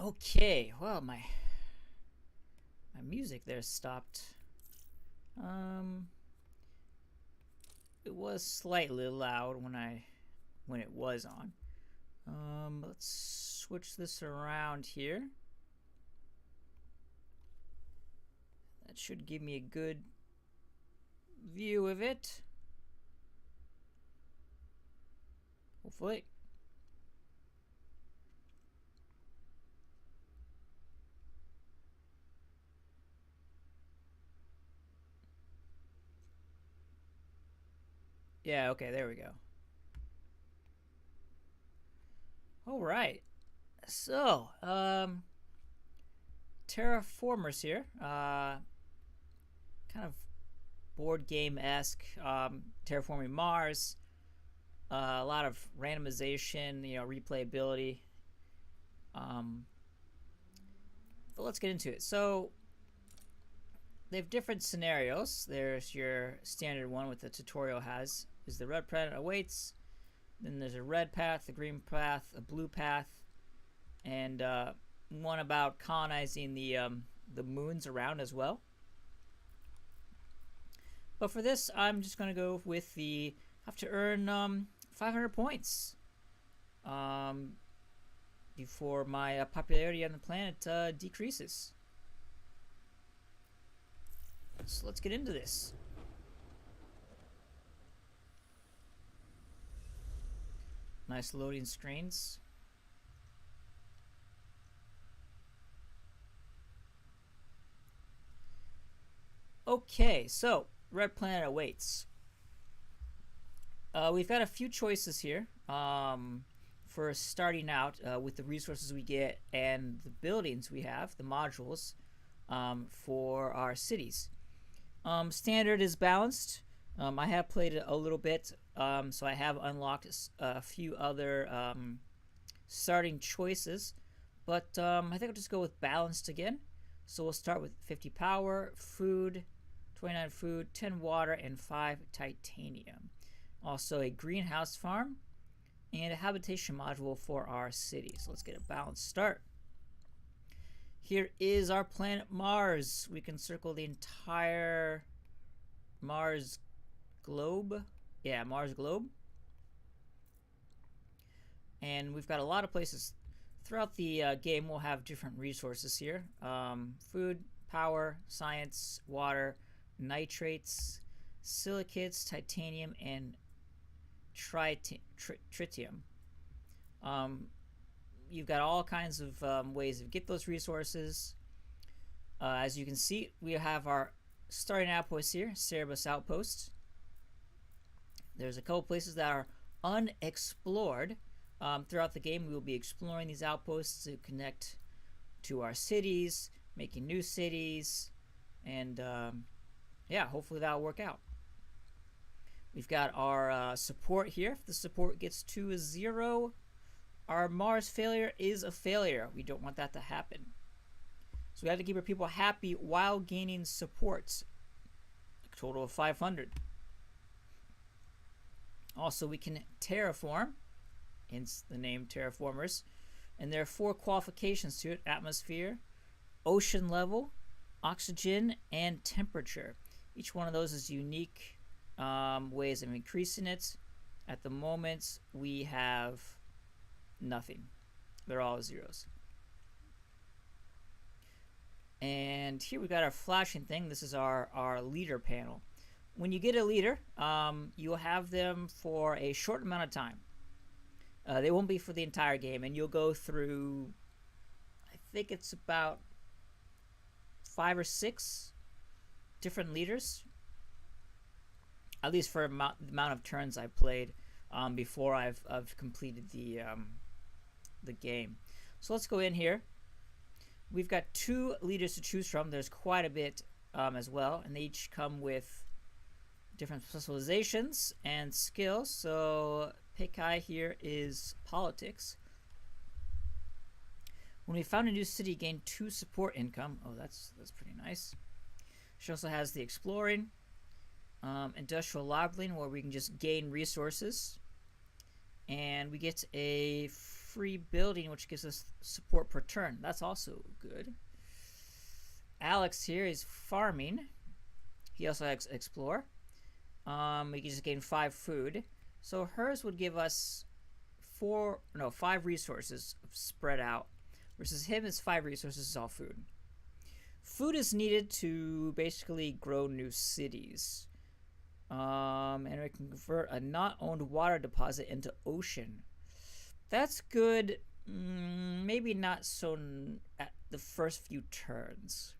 Okay, well, my music there stopped. It was slightly loud when it was on. Let's switch this around here. That should give me a good view of it. Hopefully. Yeah, okay, there we go. All right. So, Terraformers here. Kind of board game-esque. Terraforming Mars. A lot of randomization, replayability. But let's get into it. So, they have different scenarios. There's your standard one with the tutorial has is the red planet awaits. Then there's a red path, a green path, a blue path, and one about colonizing the moons around as well. But for this, I'm just going to go with the have to earn 500 points before my popularity on the planet decreases. So let's get into this. Nice loading screens. Okay, so red planet awaits. We've got a few choices here for starting out with the resources we get and the buildings we have, the modules for our cities. Standard is balanced. I have played it a little bit, so I have unlocked a few other starting choices, but I think I'll just go with balanced again. So we'll start with 50 power, food, 29 food, 10 water, and 5 titanium. Also a greenhouse farm and a habitation module for our city. So let's get a balanced start. Here is our planet Mars. We can circle the entire Mars globe. Yeah, Mars globe. And we've got a lot of places. Throughout the game, we'll have different resources here. Food, power, science, water, nitrates, silicates, titanium, and tritium. You've got all kinds of ways to get those resources. As you can see, we have our starting outpost here, Cerebus Outpost. There's a couple places that are unexplored. Throughout the game, we will be exploring these outposts to connect to our cities, making new cities, and yeah, hopefully that'll work out. We've got our support here. If the support gets to a 0, our Mars failure is a failure. We don't want that to happen. So we have to keep our people happy while gaining support. A total of 500. Also, we can terraform, hence the name Terraformers. And there are 4 qualifications to it: atmosphere, ocean level, oxygen, and temperature. Each one of those is unique ways of increasing it. At the moment, we have nothing. They're all zeros. And here we got our flashing thing. This is our leader panel. When you get a leader, you'll have them for a short amount of time. They won't be for the entire game, and you'll go through, I think it's about 5 or 6 different leaders, at least for the amount of turns I've played before I've completed the game. So let's go in here. We've got 2 leaders to choose from. There's quite a bit as well, and they each come with different specializations and skills. So pick I here is politics. When we found a new city, gain 2 support income. Oh, that's pretty nice. She also has the exploring, industrial lobbying, where we can just gain resources, and we get a free building, which gives us support per turn. That's also good. Alex here is farming. He also has explore. We can just gain 5 food. So hers would give us 5 resources spread out, versus him is 5 resources is all food. Food is needed to basically grow new cities. And we can convert a not owned water deposit into ocean. That's good. Maybe not so at the first few turns.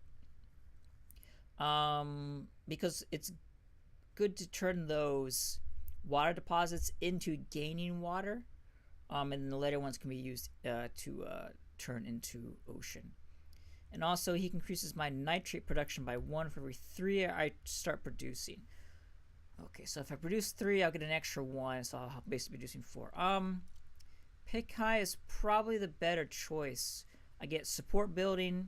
Because it's good to turn those water deposits into gaining water. And then the later ones can be used to turn into ocean. And also, he increases my nitrate production by 1 for every 3 I start producing. Okay, so if I produce 3, I'll get an extra 1, so I'll basically be producing 4. Pick-high is probably the better choice. I get support building,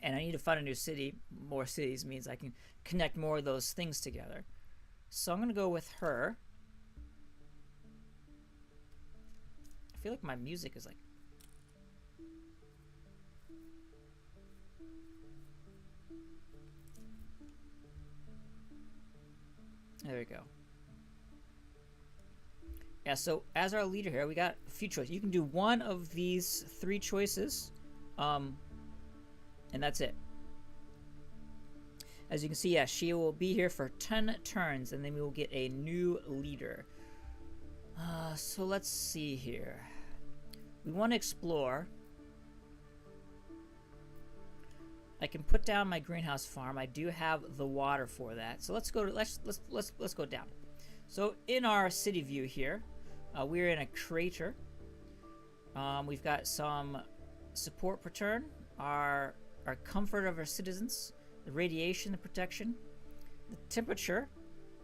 and I need to find a new city. More cities means I can connect more of those things together. So I'm going to go with her. I feel like my music is like... There we go. Yeah, so as our leader here, we got a few choices. You can do one of these 3 choices, and that's it. As you can see, yeah, she will be here for 10 turns, and then we will get a new leader. So let's see here. We want to explore. I can put down my greenhouse farm. I do have the water for that. So let's go to let's go down. So in our city view here, we're in a crater. We've got some support per turn, our comfort of our citizens, the radiation, the protection, the temperature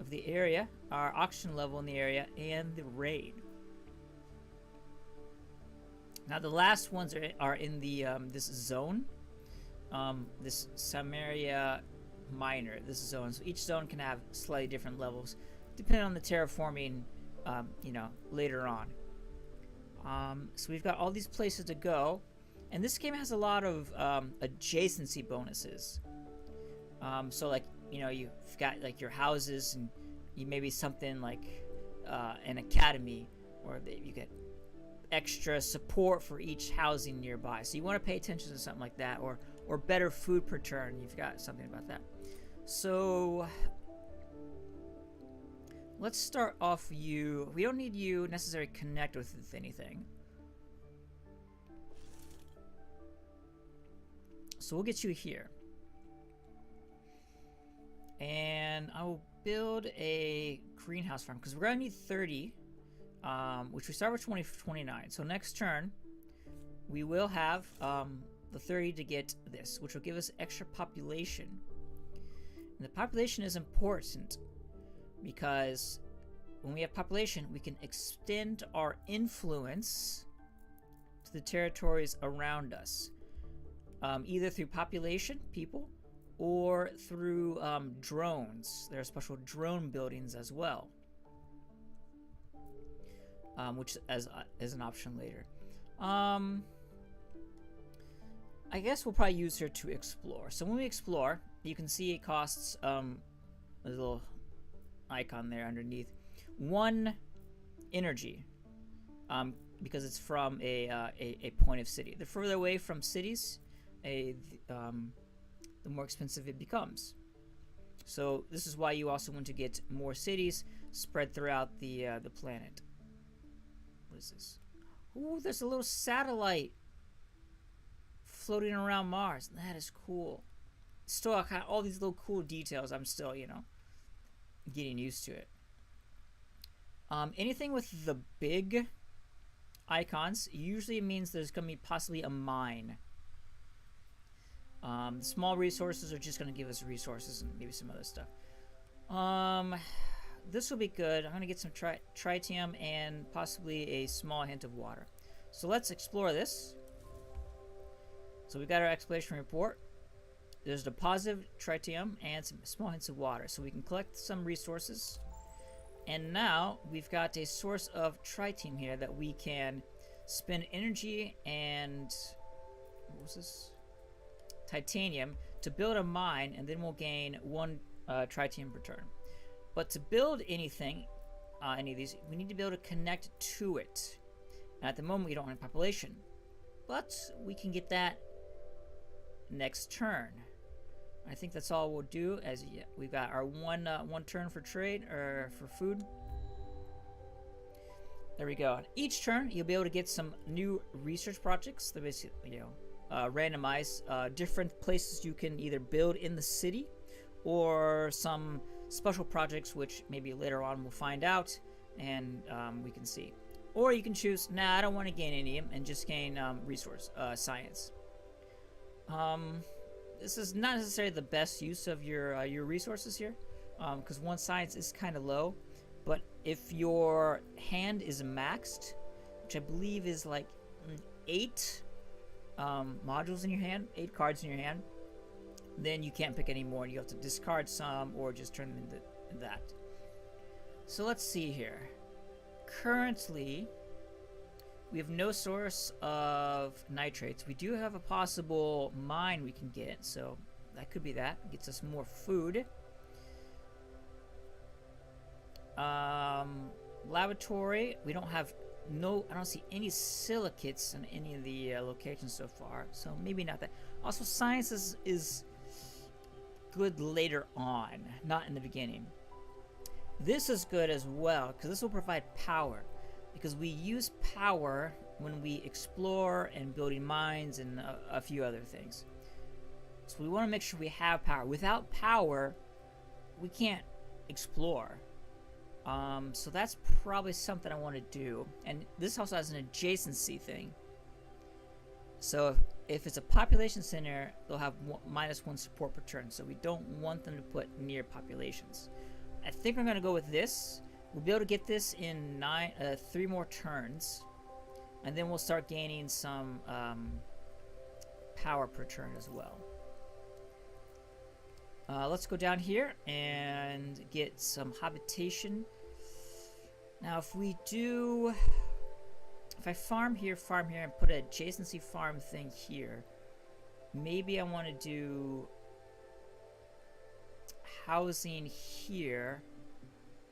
of the area, our oxygen level in the area, and the rain. Now the last ones are in the this zone. This Samaria Minor, this zone. So each zone can have slightly different levels, depending on the terraforming, later on. So we've got all these places to go, and this game has a lot of adjacency bonuses. So like, you've got like your houses, and you maybe something like an academy, or you get extra support for each housing nearby. So you want to pay attention to something like that, or better food per turn. You've got something about that. So let's start off you. We don't need you necessarily connect with anything. So we'll get you here. And I will build a greenhouse farm, because we're going to need 30, which we start with 29. So next turn, we will have the 30 to get this, which will give us extra population. And the population is important, because when we have population, we can extend our influence to the territories around us, either through population, people, or through drones. There are special drone buildings as well, which as an option later. I guess we'll probably use her to explore. So when we explore, you can see it costs a little icon there underneath 1 energy, because it's from a point of city. The further away from cities, the more expensive it becomes. So this is why you also want to get more cities spread throughout the planet. What is this? Ooh, there's a little satellite floating around Mars. That is cool. Still, kind of all these little cool details. I'm still, getting used to it. Anything with the big icons usually means there's going to be possibly a mine. The small resources are just going to give us resources and maybe some other stuff. This will be good. I'm going to get some tritium and possibly a small hint of water. So let's explore this. So we've got our exploration report. There's deposit tritium and some small hints of water. So we can collect some resources. And now we've got a source of tritium here that we can spend energy and what was this? Titanium to build a mine, and then we'll gain 1 tritium per turn. But to build anything, any of these, we need to be able to connect to it. And at the moment, we don't have population, but we can get that next turn. I think that's all we'll do. As we've got our one turn for trade or for food. There we go. Each turn, you'll be able to get some new research projects. They're basically, randomized different places you can either build in the city, or some special projects which maybe later on we'll find out and we can see. Or you can choose, nah, I don't want to gain any and just gain resource science. This is not necessarily the best use of your resources here, because 1 science is kind of low. But if your hand is maxed, which I believe is like 8 modules in your hand, 8 cards in your hand, then you can't pick any more, and you have to discard some or just turn them into that. So let's see here. Currently, we have no source of nitrates. We do have a possible mine we can get, so that could be that. It gets us more food. Laboratory, we don't have I don't see any silicates in any of the locations so far, so maybe not that. Also, science is good later on, not in the beginning. This is good as well, because this will provide power, because we use power when we explore and building mines and a few other things. So we want to make sure we have power. Without power, we can't explore. So that's probably something I want to do. And this also has an adjacency thing. So if it's a population center, they'll have -1 support per turn. So we don't want them to put near populations. I think I'm going to go with this. We'll be able to get this in 3 more turns. And then we'll start gaining some power per turn as well. Let's go down here and get some habitation. Now if I farm here, and put an adjacency farm thing here, maybe I want to do housing here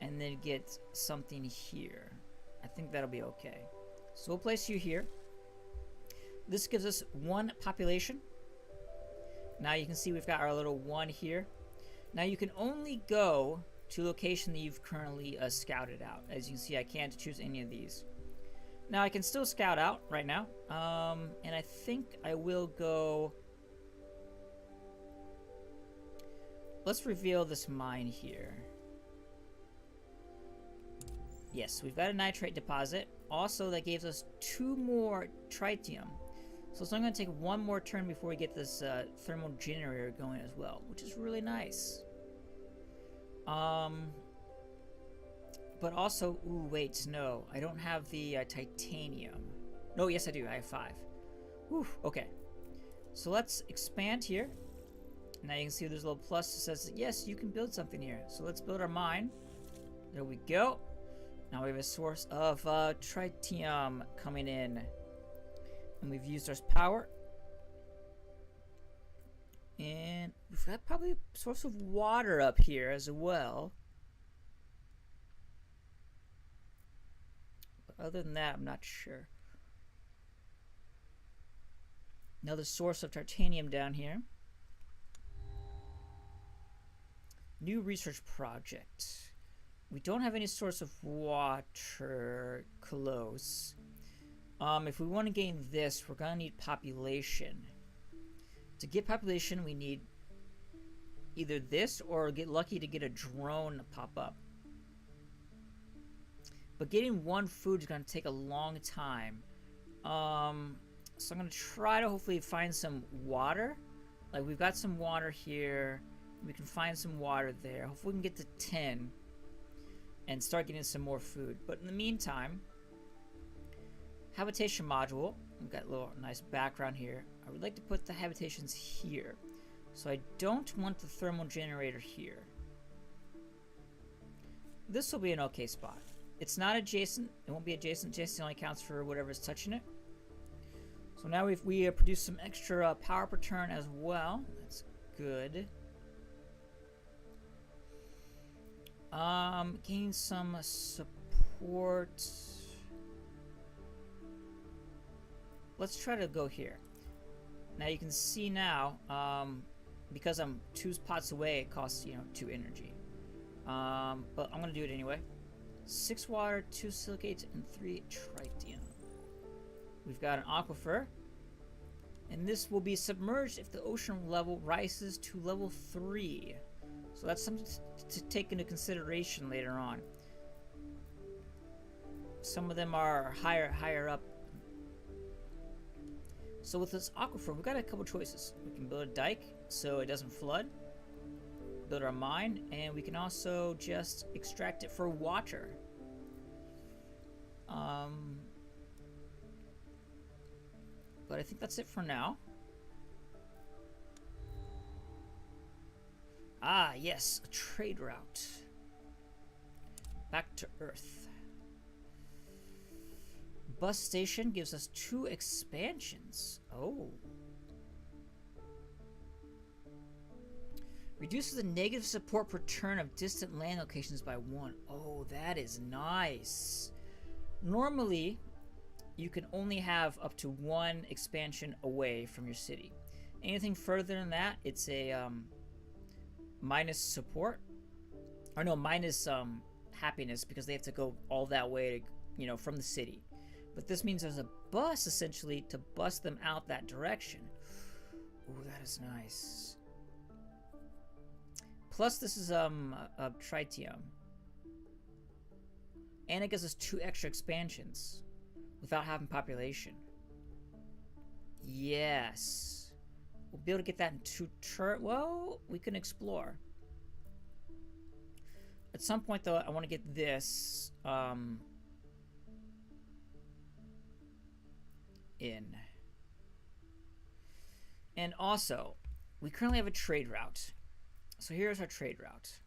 and then get something here. I think that'll be okay. So we'll place you here. This gives us 1 population. Now you can see we've got our little 1 here. Now you can only go to a location that you've currently scouted out. As you can see, I can't choose any of these. Now I can still scout out right now, and I think I will go. Let's reveal this mine here. Yes, we've got a nitrate deposit. Also, that gives us 2 more tritium. So it's only going to take 1 more turn before we get this thermal generator going as well, which is really nice. But also, ooh, wait, no, I don't have the titanium. No, yes I do, I have 5. Whew, okay. So let's expand here. Now you can see there's a little plus that says, yes, you can build something here. So let's build our mine. There we go. Now we have a source of tritium coming in. And we've used our power. And we've got probably a source of water up here as well. But other than that, I'm not sure. Another source of titanium down here. New research project. We don't have any source of water close. If we want to gain this, we're going to need population. To get population, we need either this or get lucky to get a drone to pop up. But getting 1 food is going to take a long time. So I'm going to try to hopefully find some water. Like, we've got some water here. We can find some water there. Hopefully we can get to 10 and start getting some more food. But in the meantime, habitation module. We've got a little nice background here. I would like to put the habitations here. So I don't want the thermal generator here. This will be an okay spot. It's not adjacent. It won't be adjacent. Adjacent only counts for whatever's touching it. So now we produced some extra power per turn as well. That's good. Gain some support. Let's try to go here. Now you can see now, because I'm 2 spots away, it costs 2 energy. But I'm gonna do it anyway. 6 water, 2 silicates, and 3 tritium. We've got an aquifer, and this will be submerged if the ocean level rises to level 3. So that's something to take into consideration later on. Some of them are higher up. So with this aquifer, we've got a couple choices. We can build a dike so it doesn't flood, build our mine, and we can also just extract it for water. But I think that's it for now. Ah, yes, a trade route. Back to Earth. Bus station gives us 2 expansions. Oh. Reduces the negative support per turn of distant land locations by 1. Oh, that is nice. Normally, you can only have up to 1 expansion away from your city. Anything further than that, it's a minus support. Or no, minus happiness, because they have to go all that way to, from the city. But this means there's a bus essentially to bus them out that direction. Ooh, that is nice. Plus, this is a tritium, and it gives us 2 extra expansions without having population. Yes, we'll be able to get that in 2 turns. Well, we can explore. At some point, though, I want to get this in. And also, we currently have a trade route. So here's our trade route.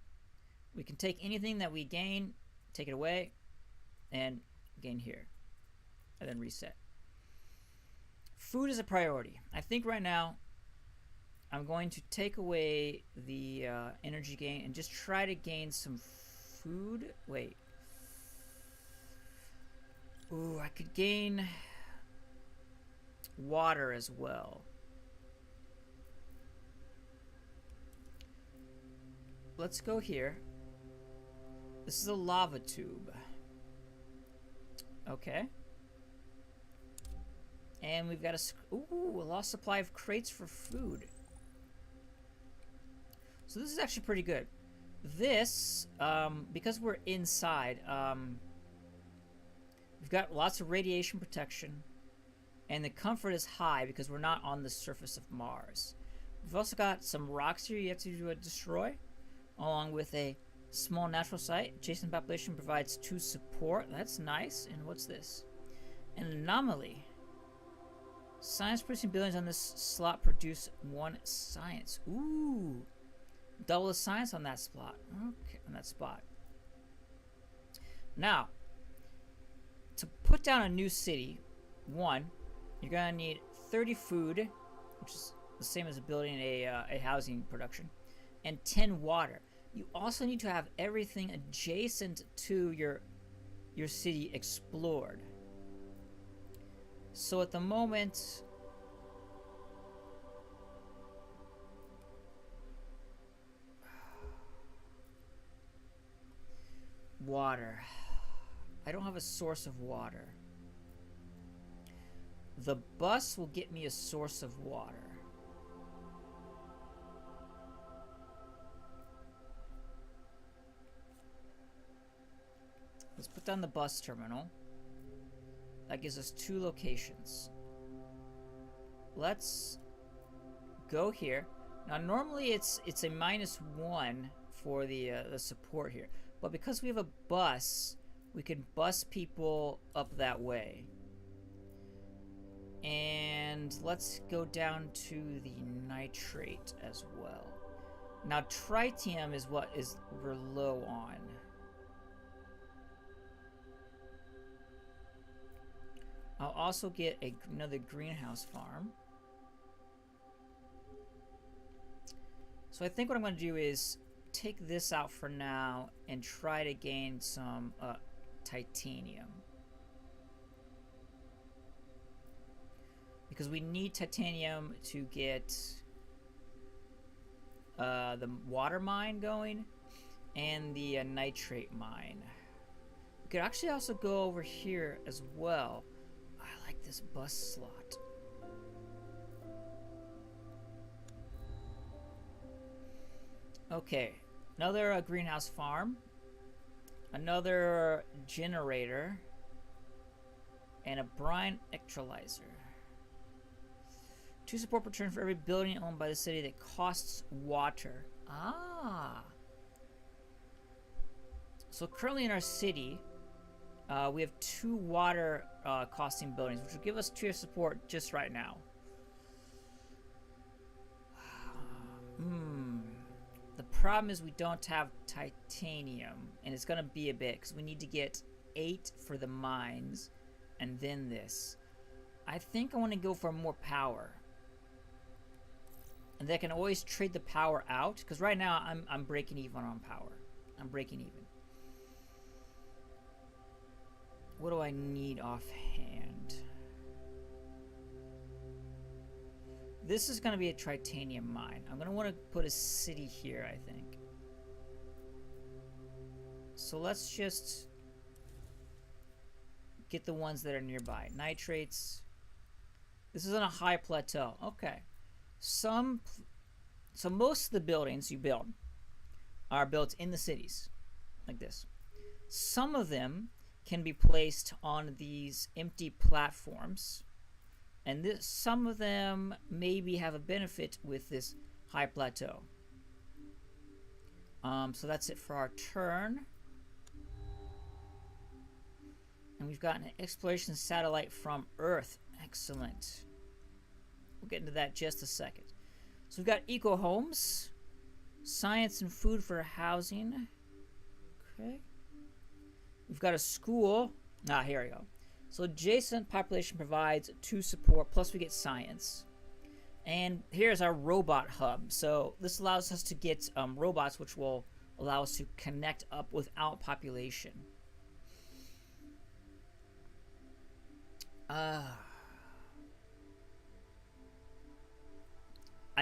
We can take anything that we gain, take it away, and gain here. And then reset. Food is a priority. I think right now, I'm going to take away the energy gain and just try to gain some food. Wait. Ooh, I could gain water as well. Let's go here. This is a lava tube. Okay. And we've got a lost supply of crates for food. So this is actually pretty good. This, because we're inside, we've got lots of radiation protection, and the comfort is high because we're not on the surface of Mars. We've also got some rocks here you have to destroy, along with a small natural site. Adjacent population provides 2 support. That's nice. And what's this? An anomaly. Science producing buildings on this slot produce 1 science. Ooh. Double the science on that spot. Okay, on that spot. Now, to put down a new city, 1, you're gonna need 30 food, which is the same as building a housing production, and 10 water. You also need to have everything adjacent to your city explored. So at the moment, water. I don't have a source of water. The bus will get me a source of water. Let's put down the bus terminal. That gives us 2 locations. Let's go here. Now normally it's a -1 for the support here, but because we have a bus, we can bus people up that way. And let's go down to the nitrate as well. Now tritium is what we're low on. I'll also get another greenhouse farm. So I think what I'm going to do is take this out for now and try to gain some titanium. Because we need titanium to get the water mine going and the nitrate mine. We could actually also go over here as well. I like this bus slot. Okay, another greenhouse farm, another generator, and a brine electrolyzer. 2 support per turn for every building owned by the city that costs water. Ah. So currently in our city, we have 2 water costing buildings, which will give us tier support just right now. The problem is we don't have titanium, and it's going to be a bit, because we need to get 8 for the mines, and then this. I think I want to go for more power. And they can always trade the power out, because right now I'm breaking even on power. I'm breaking even. What do I need offhand? This is going to be a titanium mine. I'm going to want to put a city here, I think. So let's just get the ones that are nearby. Nitrates. This is on a high plateau. Okay. So most of the buildings you build are built in the cities, like this. Some of them can be placed on these empty platforms, and some of them maybe have a benefit with this high plateau. So that's it for our turn. And we've got an exploration satellite from Earth. Excellent. We'll get into that in just a second. So we've got eco homes, science and food for housing. Okay. We've got a school. Here we go. So adjacent population provides 2 support, plus we get science. And here's our robot hub. So this allows us to get robots, which will allow us to connect up without population. I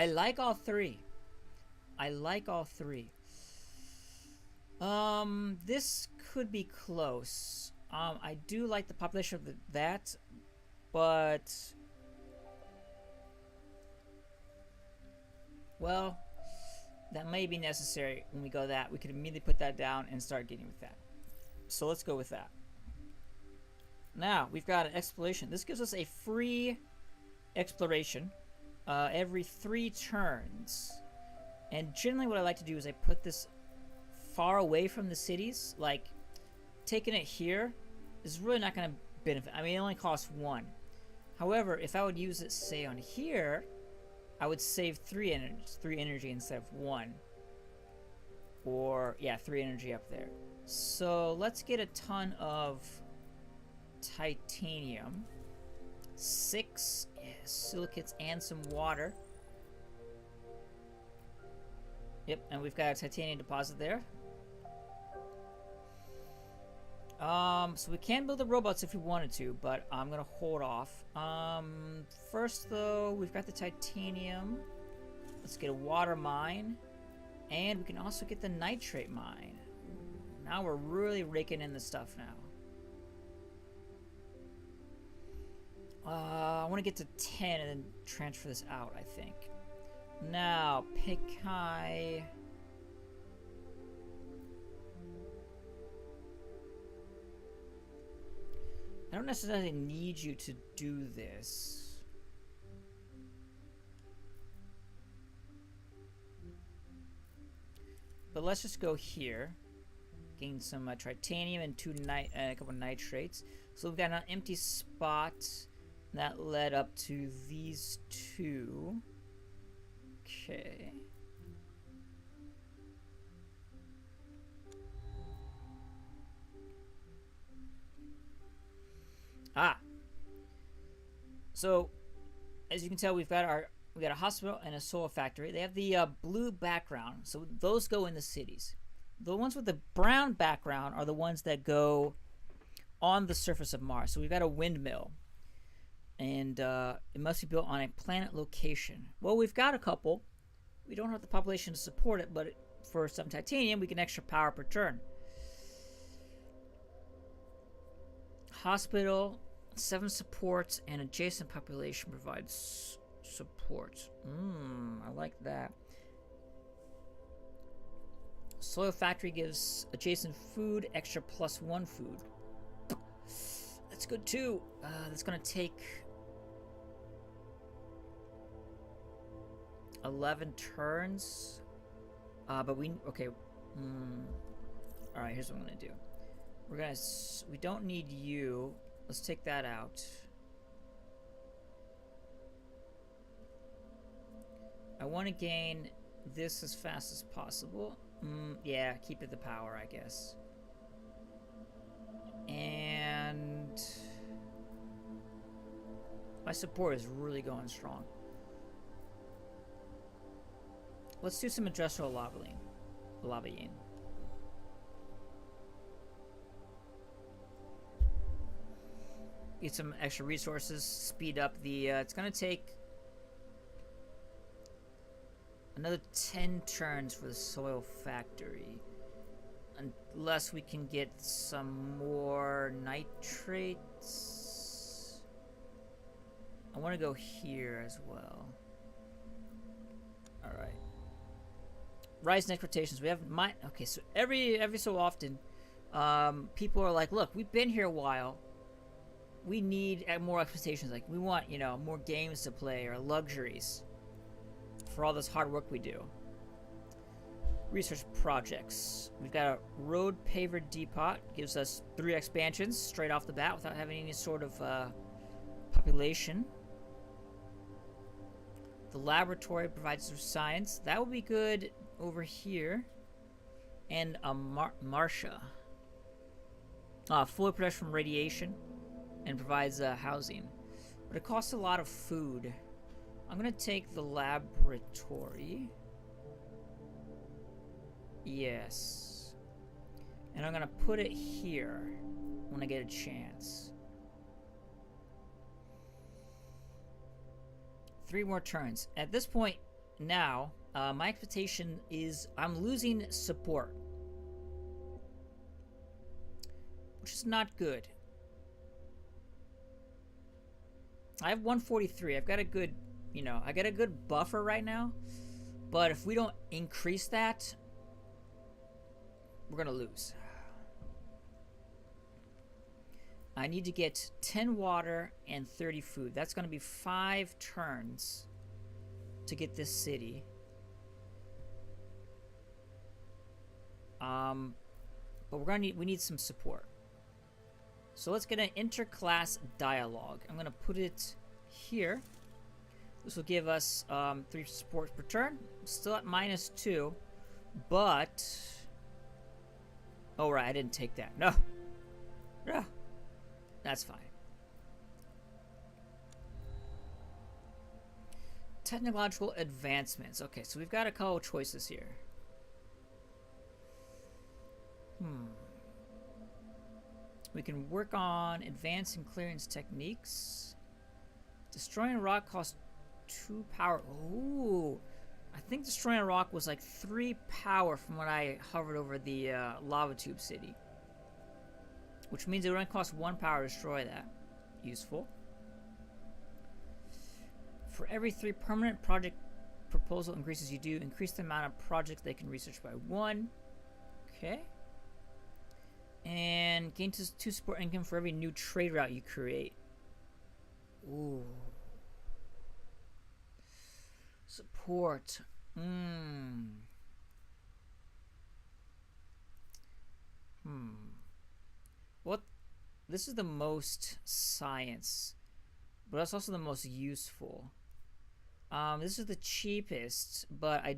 like all 3. I like all 3. This could be close. I do like the population of that, but well, that may be necessary when we go that. We could immediately put that down and start getting with that. So let's go with that. Now we've got an exploration. This gives us a free exploration every 3 turns. And generally what I like to do is I put this far away from the cities. Like, taking it here is really not going to benefit. I mean, it only costs 1. However, if I would use it, say, on here, I would save 3 energy instead of 1. Or, yeah, 3 energy up there. So let's get a ton of titanium. 6 silicates and some water. Yep, and we've got a titanium deposit there. So we can build the robots if we wanted to, but I'm gonna hold off. First though, we've got the titanium. Let's get a water mine, and we can also get the nitrate mine. Now we're really raking in the stuff now. I want to get to 10 and then transfer this out, I think. Now, Pekai. I don't necessarily need you to do this. But let's just go here. Gain some titanium and a couple nitrates. So we've got an empty spot that led up to these 2. Okay. So, as you can tell, we got a hospital and a soil factory. They have the blue background, so those go in the cities. The ones with the brown background are the ones that go on the surface of Mars. So we've got a windmill, and it must be built on a planet location. Well, we've got a couple. We don't have the population to support it, but for some titanium, we get extra power per turn. Hospital, 7 supports, and adjacent population provides support. I like that. Soil factory gives adjacent food extra +1 food. That's good too. That's gonna take 11 turns. But we okay. All right, here's what I'm gonna do. We don't need you. Let's take that out. I want to gain this as fast as possible. Yeah, keep it the power, I guess. And my support is really going strong. Let's do some industrial lobbying. Get some extra resources, speed up the it's gonna take another 10 turns for the soil factory, unless we can get some more nitrates. I want to go here as well. All right. Rise in expectations. We have okay. So every so often, people are like, "Look, we've been here a while. We need more expectations. Like, we want, more games to play or luxuries for all this hard work we do." Research projects. We've got a road paver depot. Gives us 3 expansions straight off the bat without having any sort of population. The laboratory provides us science. That would be good over here. And a Marcia. Fully protects from radiation and provides housing. But it costs a lot of food. I'm going to take the laboratory. Yes. And I'm going to put it here when I get a chance. 3 more turns. At this point now, my expectation is I'm losing support, which is not good. I have 143. I've got a good, I got a good buffer right now. But if we don't increase that, we're going to lose. I need to get 10 water and 30 food. That's going to be 5 turns to get this city. But we need some support. So let's get an interclass dialogue. I'm going to put it here. This will give us 3 supports per turn. Still at -2, but oh right, I didn't take that. No, that's fine. Technological advancements. Okay, so we've got a couple choices here. We can work on advancing clearance techniques. Destroying a rock costs 2 power. Ooh, I think destroying a rock was like 3 power from when I hovered over the lava tube city, which means it would only cost 1 power to destroy that. Useful. For every 3 permanent project proposal increases you do, increase the amount of projects they can research by 1. Okay. And gain 2 support income for every new trade route you create. Ooh. Support. What? This is the most science, but that's also the most useful. This is the cheapest, but I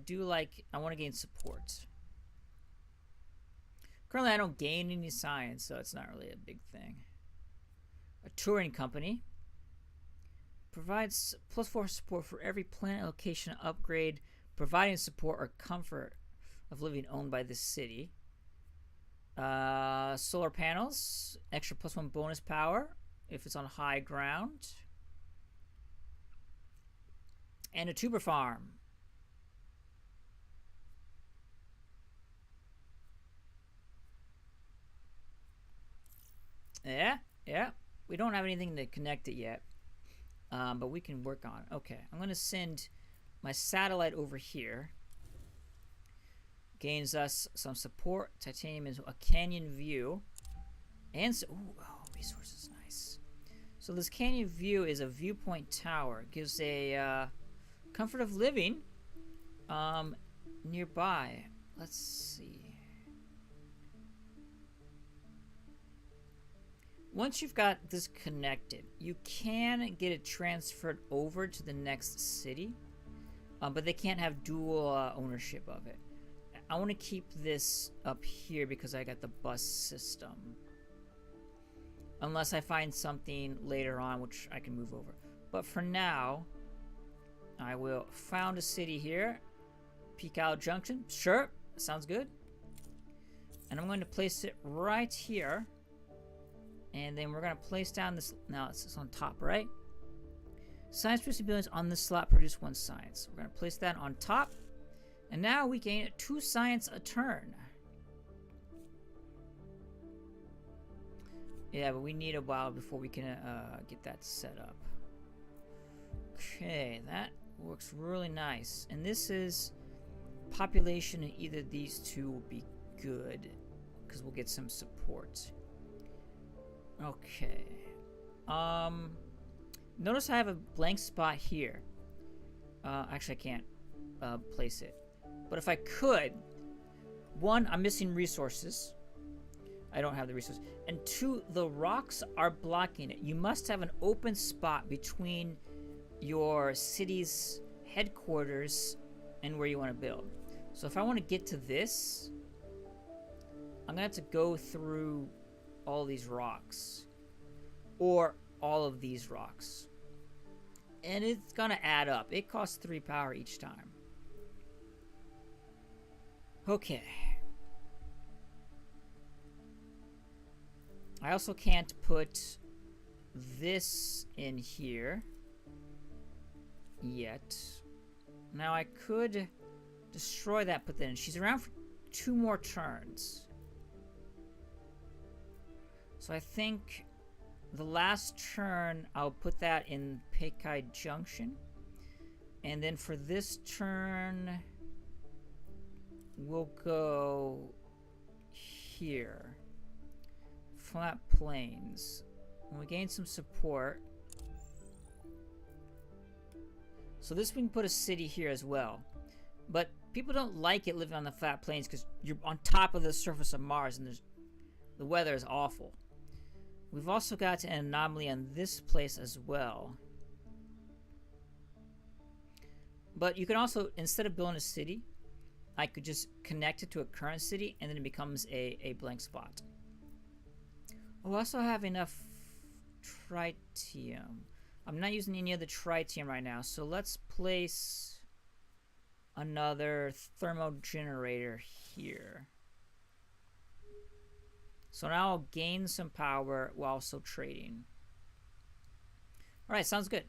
want to gain support. Currently, I don't gain any science, so it's not really a big thing. A touring company. Provides +4 support for every planet location upgrade, providing support or comfort of living owned by this city. Solar panels, extra +1 bonus power if it's on high ground. And a tuber farm. Yeah. We don't have anything to connect it yet, but we can work on it. Okay, I'm going to send my satellite over here. Gains us some support. Titanium is a canyon view. And so, resources, nice. So this canyon view is a viewpoint tower. It gives a comfort of living nearby. Let's see. Once you've got this connected, you can get it transferred over to the next city, but they can't have dual ownership of it. I want to keep this up here because I got the bus system. Unless I find something later on which I can move over. But for now, I will found a city here. Peakout Junction. Sure, sounds good. And I'm going to place it right here. And then we're going to place down this. Now it's on top, right? Science producing buildings on this slot produce 1 science. We're going to place that on top. And now we gain 2 science a turn. Yeah, but we need a while before we can get that set up. Okay, that works really nice. And this is population, and either these two will be good because we'll get some support. Okay. Notice I have a blank spot here. Actually, I can't place it. But if I could, 1, I'm missing resources. I don't have the resources. And 2, the rocks are blocking it. You must have an open spot between your city's headquarters and where you want to build. So if I want to get to this, I'm going to have to go through all these rocks. Or all of these rocks. And it's going to add up. It costs 3 power each time. Okay. I also can't put this in here yet. Now I could destroy that, put that in. She's around for 2 more turns. So I think the last turn I'll put that in Pekai Junction. And then for this turn we'll go here. Flat plains. And we gain some support. So this we can put a city here as well. But people don't like it living on the flat plains because you're on top of the surface of Mars and the weather is awful. We've also got an anomaly on this place as well. But you can also, instead of building a city, I could just connect it to a current city and then it becomes a blank spot. Oh, I also have enough tritium. I'm not using any of the tritium right now, so let's place another thermo generator here. So now I'll gain some power while also trading. Alright, sounds good.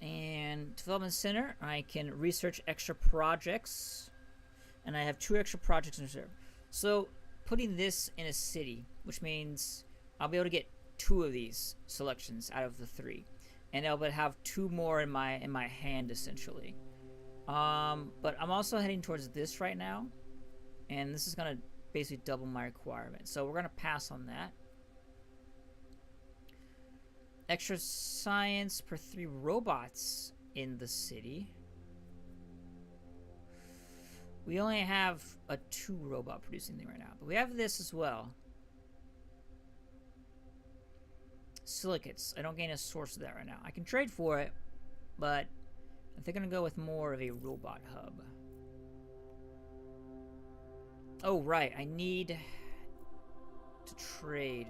And Development Center, I can research extra projects. And I have 2 extra projects in reserve. So putting this in a city, which means I'll be able to get 2 of these selections out of the 3. And I'll have 2 more in my hand essentially. But I'm also heading towards this right now. And this is going to basically double my requirement. So we're going to pass on that. Extra science per 3 robots in the city. We only have a 2 robot producing thing right now. But we have this as well. Silicates. I don't gain a source of that right now. I can trade for it. But I think I'm going to go with more of a robot hub. Oh, right. I need to trade.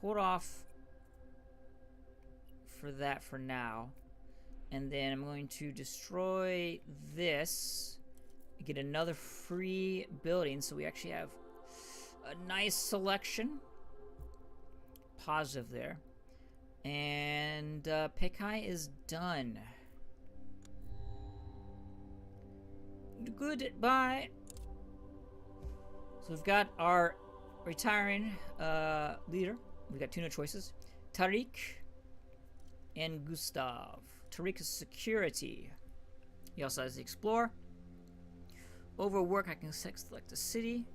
Hold off for that for now. And then I'm going to destroy this. Get another free building, so we actually have a nice selection. Positive there. And Pekai is done. Goodbye. So we've got our retiring leader. We've got two new choices. Tariq and Gustav. Tariq is security. He also has the explorer. Overwork, I can select a city.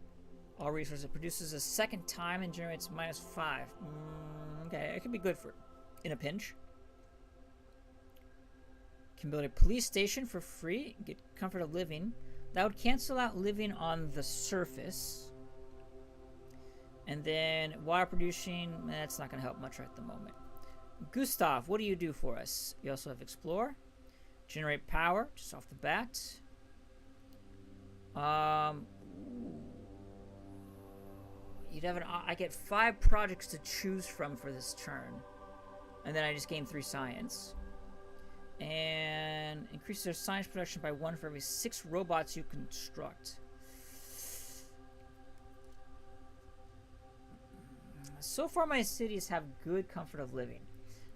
All resources it produces a second time and generates -5. Okay, it could be good for in a pinch. Can build a police station for free. Get comfort of living. That would cancel out living on the surface. And then water producing, that's not going to help much right at the moment. Gustav, what do you do for us? You also have explore. Generate power, just off the bat. You'd have I get 5 projects to choose from for this turn. And then I just gain 3 science. And increase their science production by 1 for every 6 robots you construct. So far my cities have good comfort of living.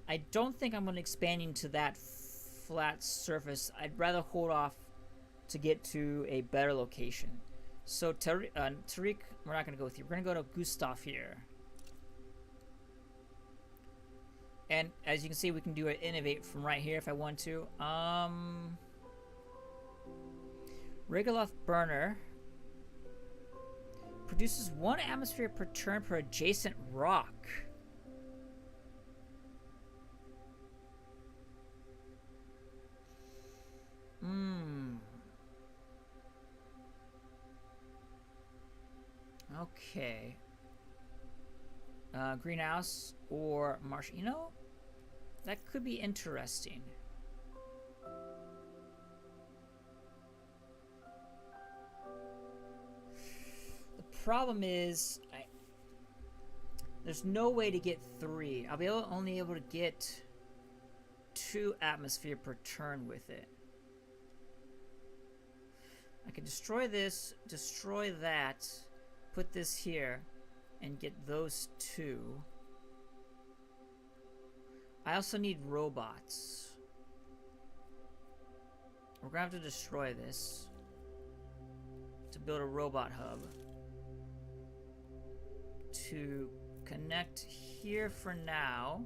I don't think I'm going to expand into that flat surface. I'd rather hold off to get to a better location. So Tariq, we're not going to go with you. We're going to go to Gustav here. And as you can see, we can do an innovate from right here if I want to. Regoloth burner produces 1 atmosphere per turn per adjacent rock. Okay. Greenhouse or marsh. You know, that could be interesting. The problem is, there's no way to get 3. I'll be only able to get 2 atmosphere per turn with it. I can destroy this, destroy that, put this here, and get those 2. I also need robots. We're gonna have to destroy this to build a robot hub. To connect here for now.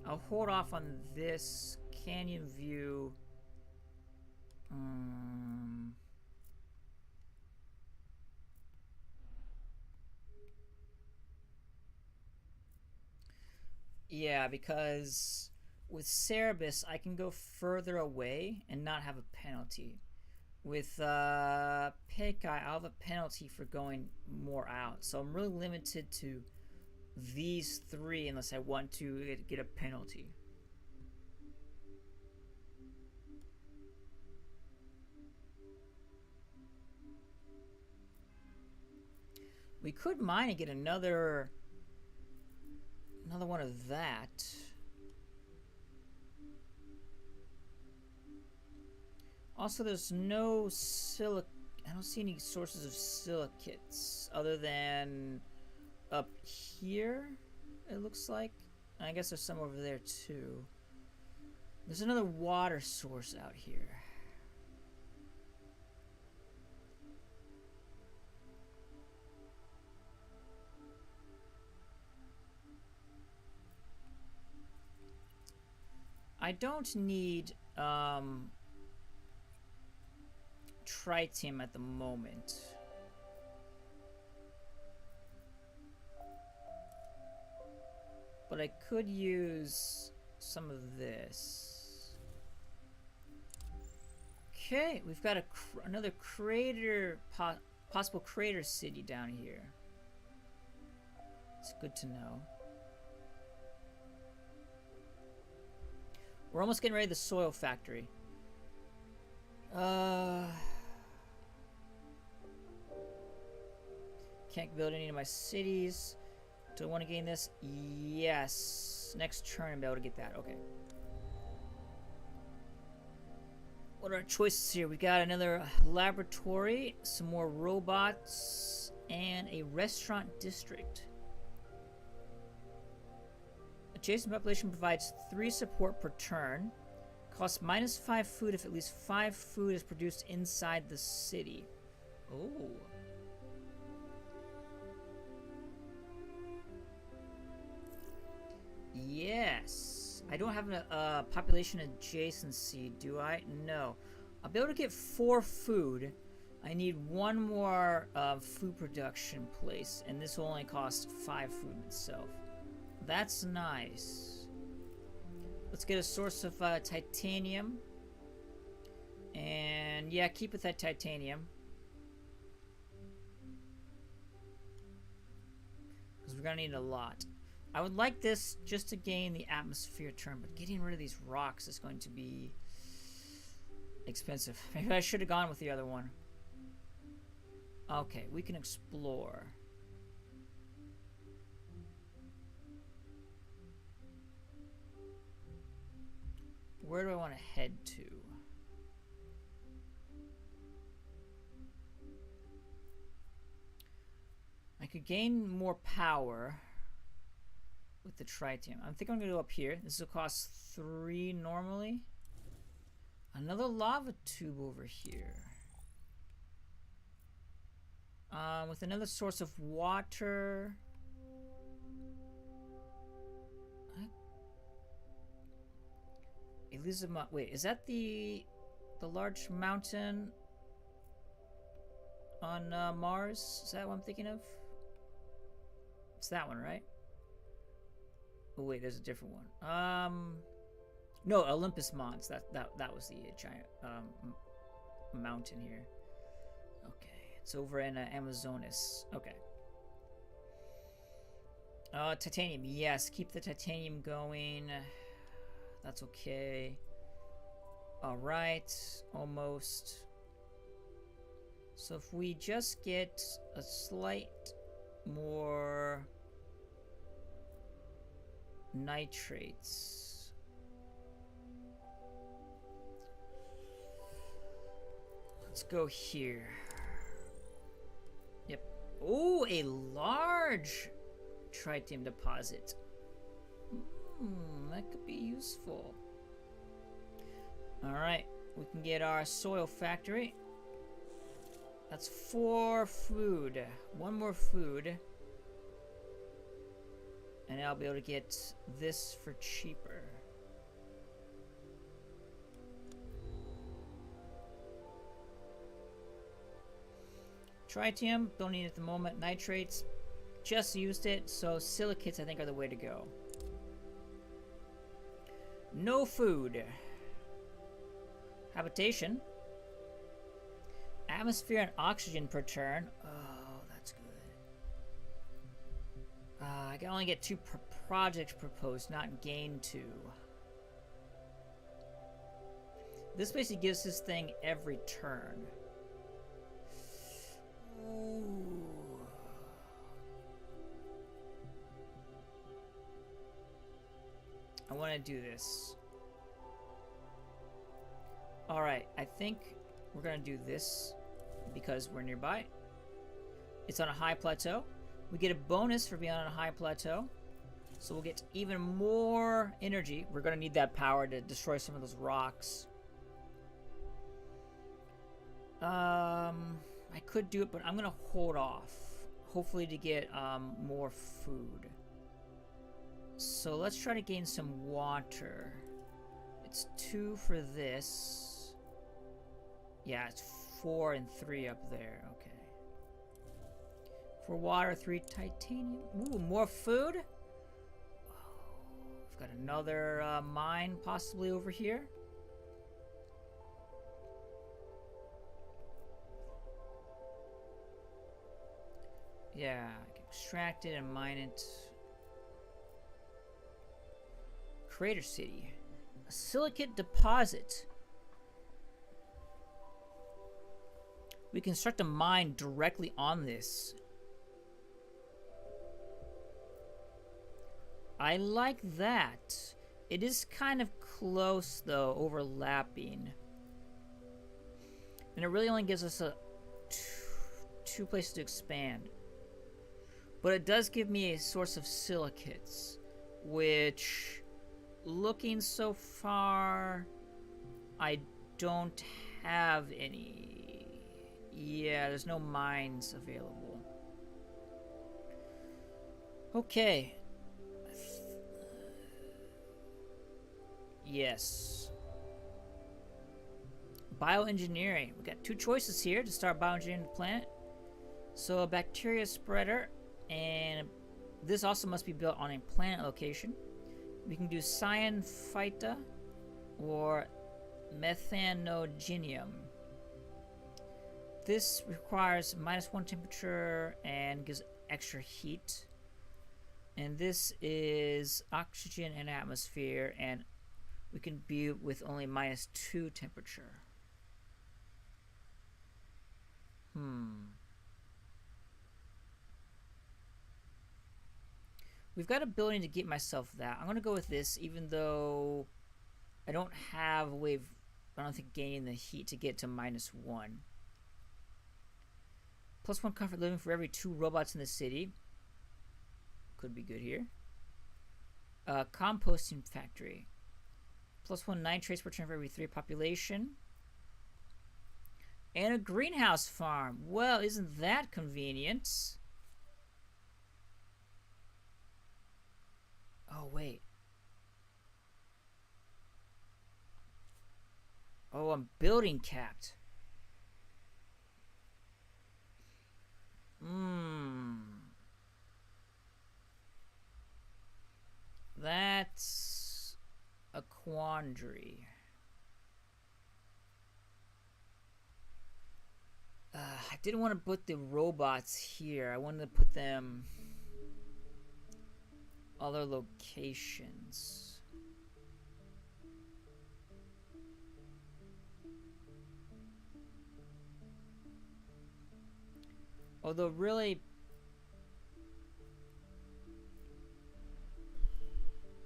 I'll hold off on this canyon view. Yeah, because with Cerebus, I can go further away and not have a penalty. With Pekai, I'll have a penalty for going more out. So I'm really limited to these 3 unless I want to get a penalty. We could mine and get another one of that. Also, there's no I don't see any sources of silicates other than up here, it looks like. I guess there's some over there too. There's another water source out here. I don't need tritium at the moment. But I could use some of this. Okay, we've got another crater, possible crater city down here. It's good to know. We're almost getting ready to the soil factory. can't build any of my cities. Do I want to gain this? Yes. Next turn I'll be able to get that. Okay. What are our choices here? We got another laboratory, some more robots, and a restaurant district. Adjacent population provides 3 support per turn. Costs -5 food if at least 5 food is produced inside the city. Oh. Yes. I don't have a population adjacency, do I? No. I'll be able to get 4 food. I need 1 more food production place, and this will only cost 5 food itself. That's nice. Let's get a source of titanium. And yeah, keep with that titanium. Because we're going to need a lot. I would like this just to gain the atmosphere turn, but getting rid of these rocks is going to be expensive. Maybe I should have gone with the other one. Okay, we can explore. Where do I want to head to? I could gain more power with the tritium. I think I'm going to go up here. This will cost 3 normally. Another lava tube over here. With another source of water. Elizabeth, wait, is that the large mountain on Mars? Is that what I'm thinking of? It's that one, right? Oh wait, there's a different one. No, Olympus Mons. That was the giant mountain here. Okay, it's over in Amazonas. Okay. Titanium. Yes, keep the titanium going. That's okay. All right, almost. So if we just get a slight more nitrates. Let's go here. Yep. Oh, a large tritium deposit. That could be useful. Alright, we can get our soil factory. That's 4 food. 1 more food. And I'll be able to get this for cheaper. Tritium, don't need it at the moment. Nitrates, just used it. So silicates, I think, are the way to go. No food. Habitation. Atmosphere and oxygen per turn. Oh, that's good. I can only get 2 per project proposed, not gain 2. This basically gives this thing every turn. Ooh. I want to do this. Alright, I think we're going to do this because we're nearby. It's on a high plateau. We get a bonus for being on a high plateau. So we'll get even more energy. We're going to need that power to destroy some of those rocks. I could do it, but I'm going to hold off. Hopefully to get more food. So let's try to gain some water. It's 2 for this. Yeah, it's 4 and 3 up there. Okay. For water, 3 titanium. Ooh, more food. We've got another mine possibly over here. Yeah, I can extract it and mine it. Crater City. A silicate deposit. We can start to mine directly on this. I like that. It is kind of close, though, overlapping. And it really only gives us two places to expand. But it does give me a source of silicates, which, looking so far, I don't have any. Yeah, there's no mines available. Okay. Yes. Bioengineering. We got two choices here to start bioengineering the planet. So a bacteria spreader, and this also must be built on a planet location. We can do cyanophyta or methanogenium. This requires -1 temperature and gives extra heat. And this is oxygen and atmosphere, and we can be with only -2 temperature. We've got a ability to get myself that. I'm going to go with this, even though I don't have a way of, I don't think, gaining the heat to get to -1. +1 comfort living for every 2 robots in the city. Could be good here. Composting factory. +1 nitrates per turn for every 3 population. And a greenhouse farm. Well, isn't that convenient? Oh, wait. Oh, I'm building capped. That's a quandary. I didn't want to put the robots here. I wanted to put them other locations. Although really,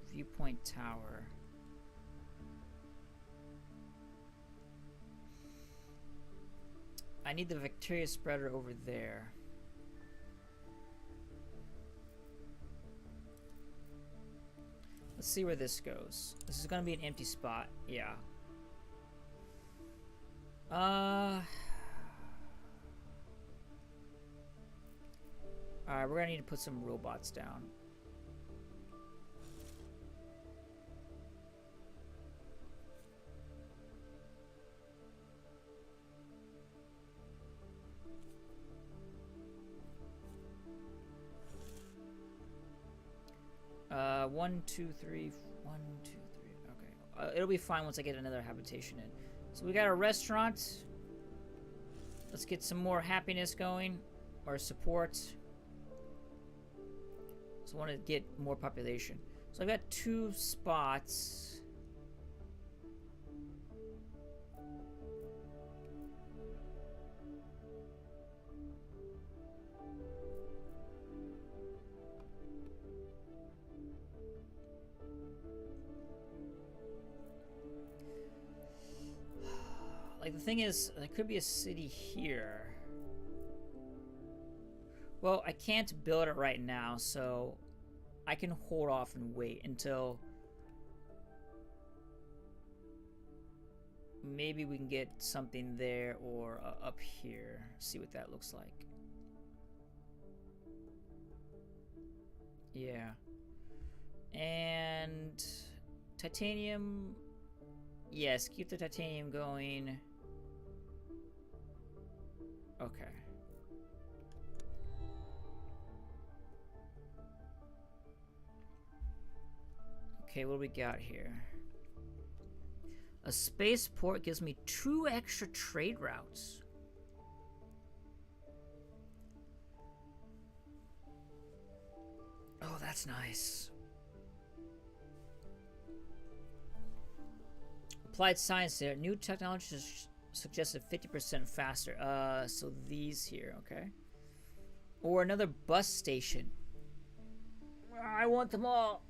viewpoint tower. I need the bacteria spreader over there. Let's see where this goes. This is gonna be an empty spot. Yeah. Alright, we're gonna need to put some robots down. One, two, three. Okay. It'll be fine once I get another habitation in. So we got a restaurant. Let's get some more happiness going, or support. So I want to get more population. So I've got 2 spots. Like, the thing is, there could be a city here. Well, I can't build it right now, so I can hold off and wait until maybe we can get something there or up here. See what that looks like. Yeah. And titanium. Yes, keep the titanium going. Okay. Okay, what do we got here? A spaceport gives me 2 extra trade routes. Oh, that's nice. Applied science there. New technology suggested 50% faster. So these here, okay. Or another bus station. I want them all.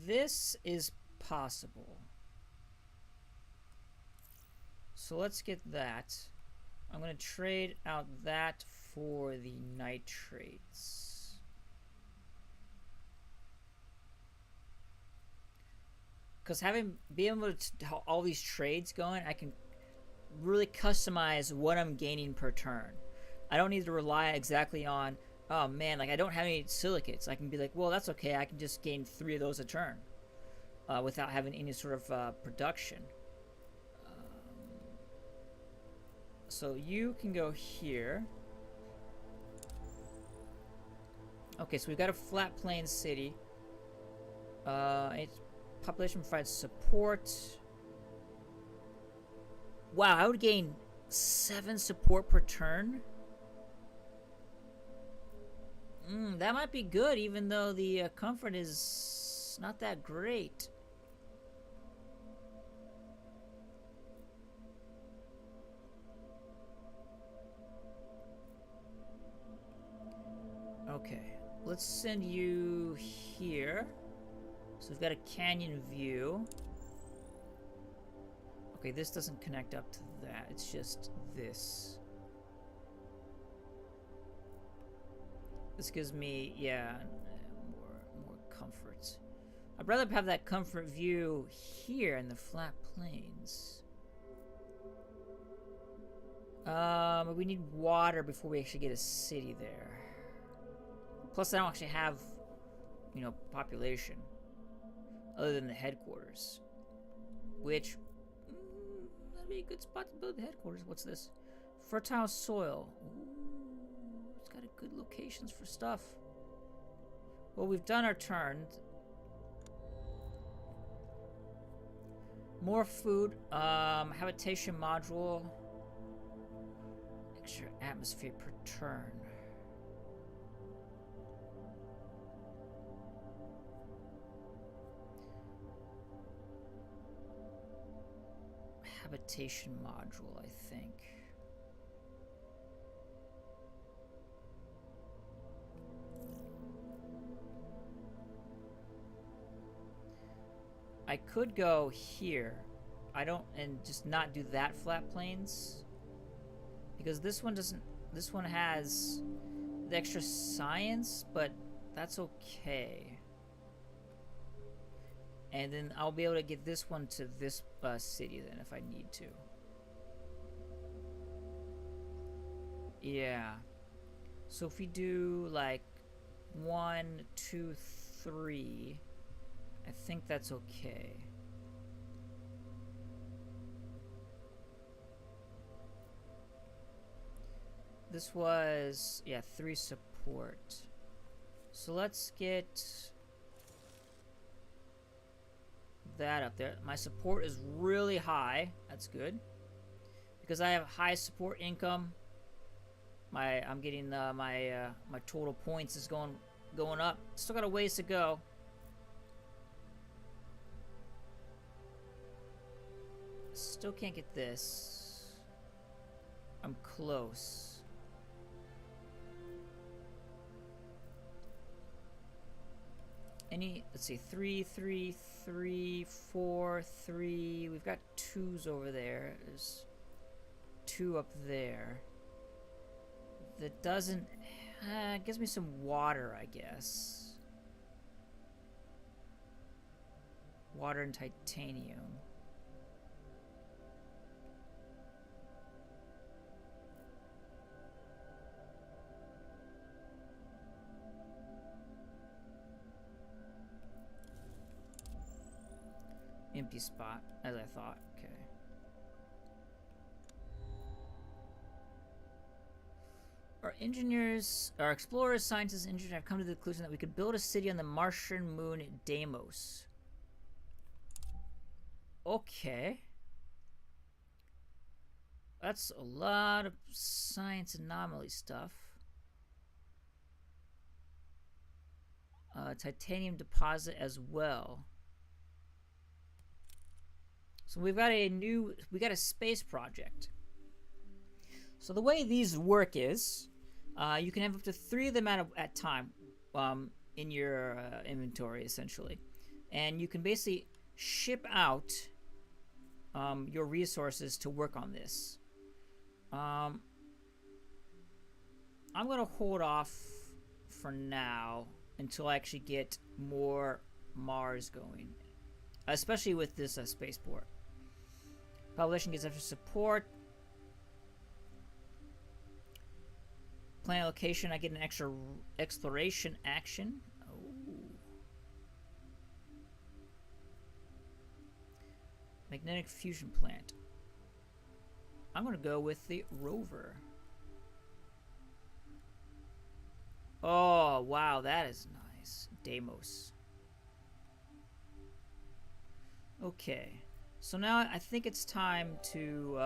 This is possible. So let's get that. I'm going to trade out that for the nitrates. Because being able to all these trades going, I can really customize what I'm gaining per turn. I don't need to rely exactly on, oh man, like I don't have any silicates. I can be like, well, that's okay. I can just gain 3 of those a turn without having any sort of production. So you can go here. Okay, so we've got a flat plain city. Its population provides support. Wow, I would gain 7 support per turn. That might be good, even though the comfort is not that great. Okay, let's send you here. So we've got a canyon view. Okay, this doesn't connect up to that. It's just this. This gives me, yeah, more comfort. I'd rather have that comfort view here in the flat plains. We need water before we actually get a city there. Plus, I don't actually have, you know, population other than the headquarters, which that'd be a good spot to build the headquarters. What's this? Fertile soil. Ooh, it's got a good locations for stuff. Well, we've done our turn. More food. Habitation module. Extra atmosphere per turn. Habitation module, I think. I could go here. And just not do that flat plains. Because this one doesn't, this one has the extra science, but that's okay. And then I'll be able to get this one to this city then if I need to. Yeah. So if we do like 1, 2, 3, I think that's okay. This was, yeah, 3 support. So let's get that up there. My support is really high. That's good. Because I have high support income. I'm getting my total points is going up. Still got a ways to go. Still can't get this. I'm close. Let's see, 3, 3, 3, 4, 3. We've got 2s over there. There's 2 up there. That doesn't, gives me some water, I guess. Water and titanium. Empty spot, as I thought. Okay. Our explorers, scientists, and engineers have come to the conclusion that we could build a city on the Martian moon Deimos. Okay. That's a lot of science anomaly stuff. Titanium deposit as well. So we got a space project. So the way these work is, you can have up to 3 of them at a time in your inventory, essentially. And you can basically ship out your resources to work on this. I'm going to hold off for now until I actually get more Mars going. Especially with this spaceport. Population gets extra support. Planet location, I get an extra exploration action. Oh. Magnetic fusion plant. I'm going to go with the rover. Oh, wow, that is nice. Deimos. Okay. So now I think it's time to...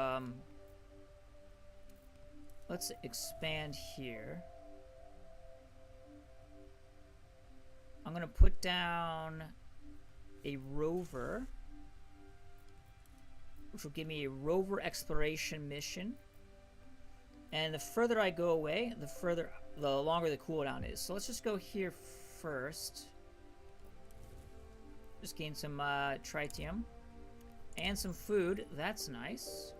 let's expand here. I'm going to put down a rover, which will give me a rover exploration mission. And the further I go away, the longer the cooldown is. So let's just go here first. Just gain some tritium and some food. That's nice.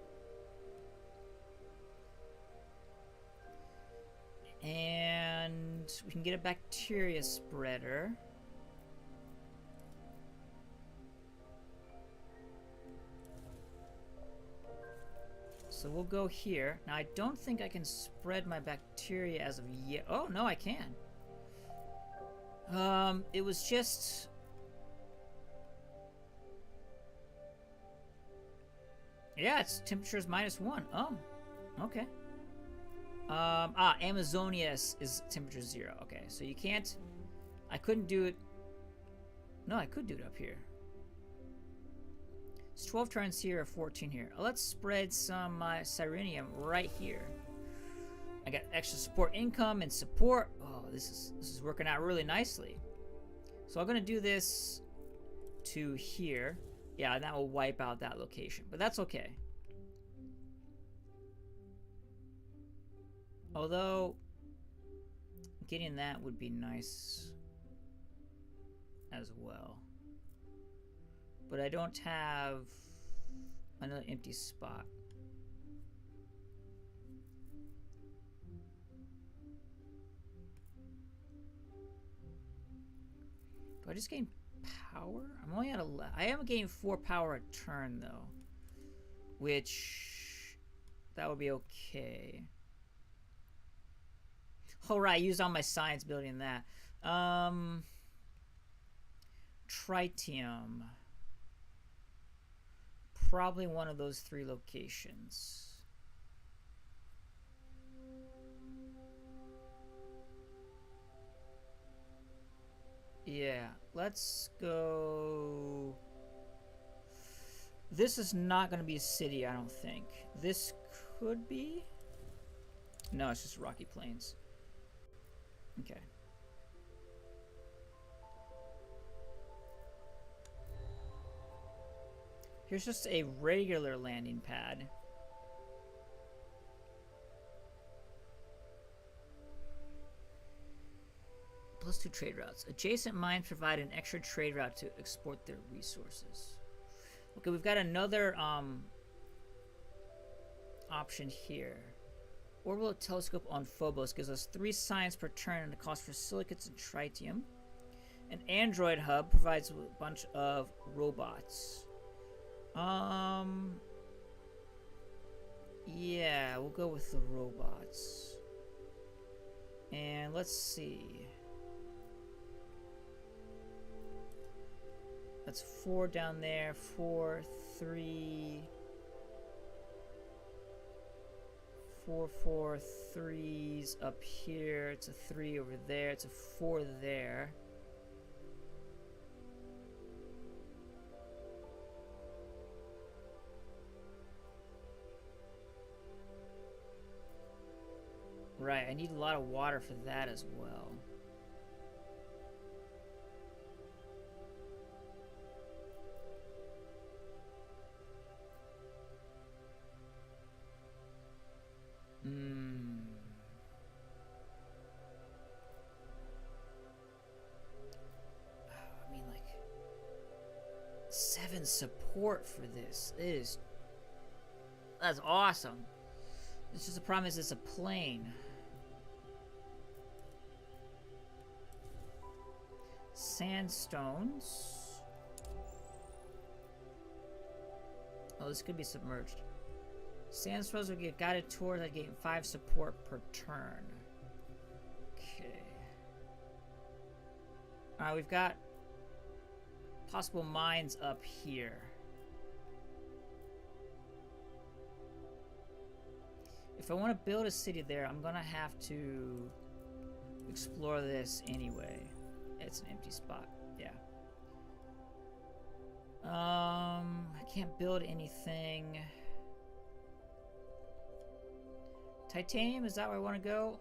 And we can get a bacteria spreader. So we'll go here. Now I don't think I can spread my bacteria as of yet. Oh, no, I can. It was just... Yeah, its temperature is -1. Oh, okay. Amazonia is temperature 0. Okay, so you can't... I couldn't do it... No, I could do it up here. It's 12 turns here, 14 here. Let's spread some Sirenium right here. I got extra support income and support. Oh, this is working out really nicely. So I'm gonna do this to here. Yeah, and that will wipe out that location, but that's okay. Although, getting that would be nice as well. But I don't have another empty spot. Do I just gain power? I'm only at 11. I am gaining 4 power a turn though, which that would be okay. All right, use all my science building that. Tritium. Probably one of those 3 locations. Yeah, let's go... This is not going to be a city, I don't think. This could be? No, it's just rocky plains. Okay. Here's just a regular landing pad. +2 trade routes. Adjacent mines provide an extra trade route to export their resources. Okay, we've got another option here. Orbital telescope on Phobos gives us 3 science per turn and the cost for silicates and tritium. An android hub provides a bunch of robots. Yeah, we'll go with the robots. And let's see. That's 4 down there, 4, 3, 4, 4, 3's up here. It's a 3 over there. It's a 4 there. Right, I need a lot of water for that as well. getting support for this. That's awesome. It's just the problem is it's a plain. Sandstones. Oh, this could be submerged. Sandstones will get guided tours that gain 5 support per turn. Okay. Alright, we've got possible mines up here. If I want to build a city there, I'm gonna have to explore this anyway. It's an empty spot. Yeah. I can't build anything. Titanium, is that where I want to go?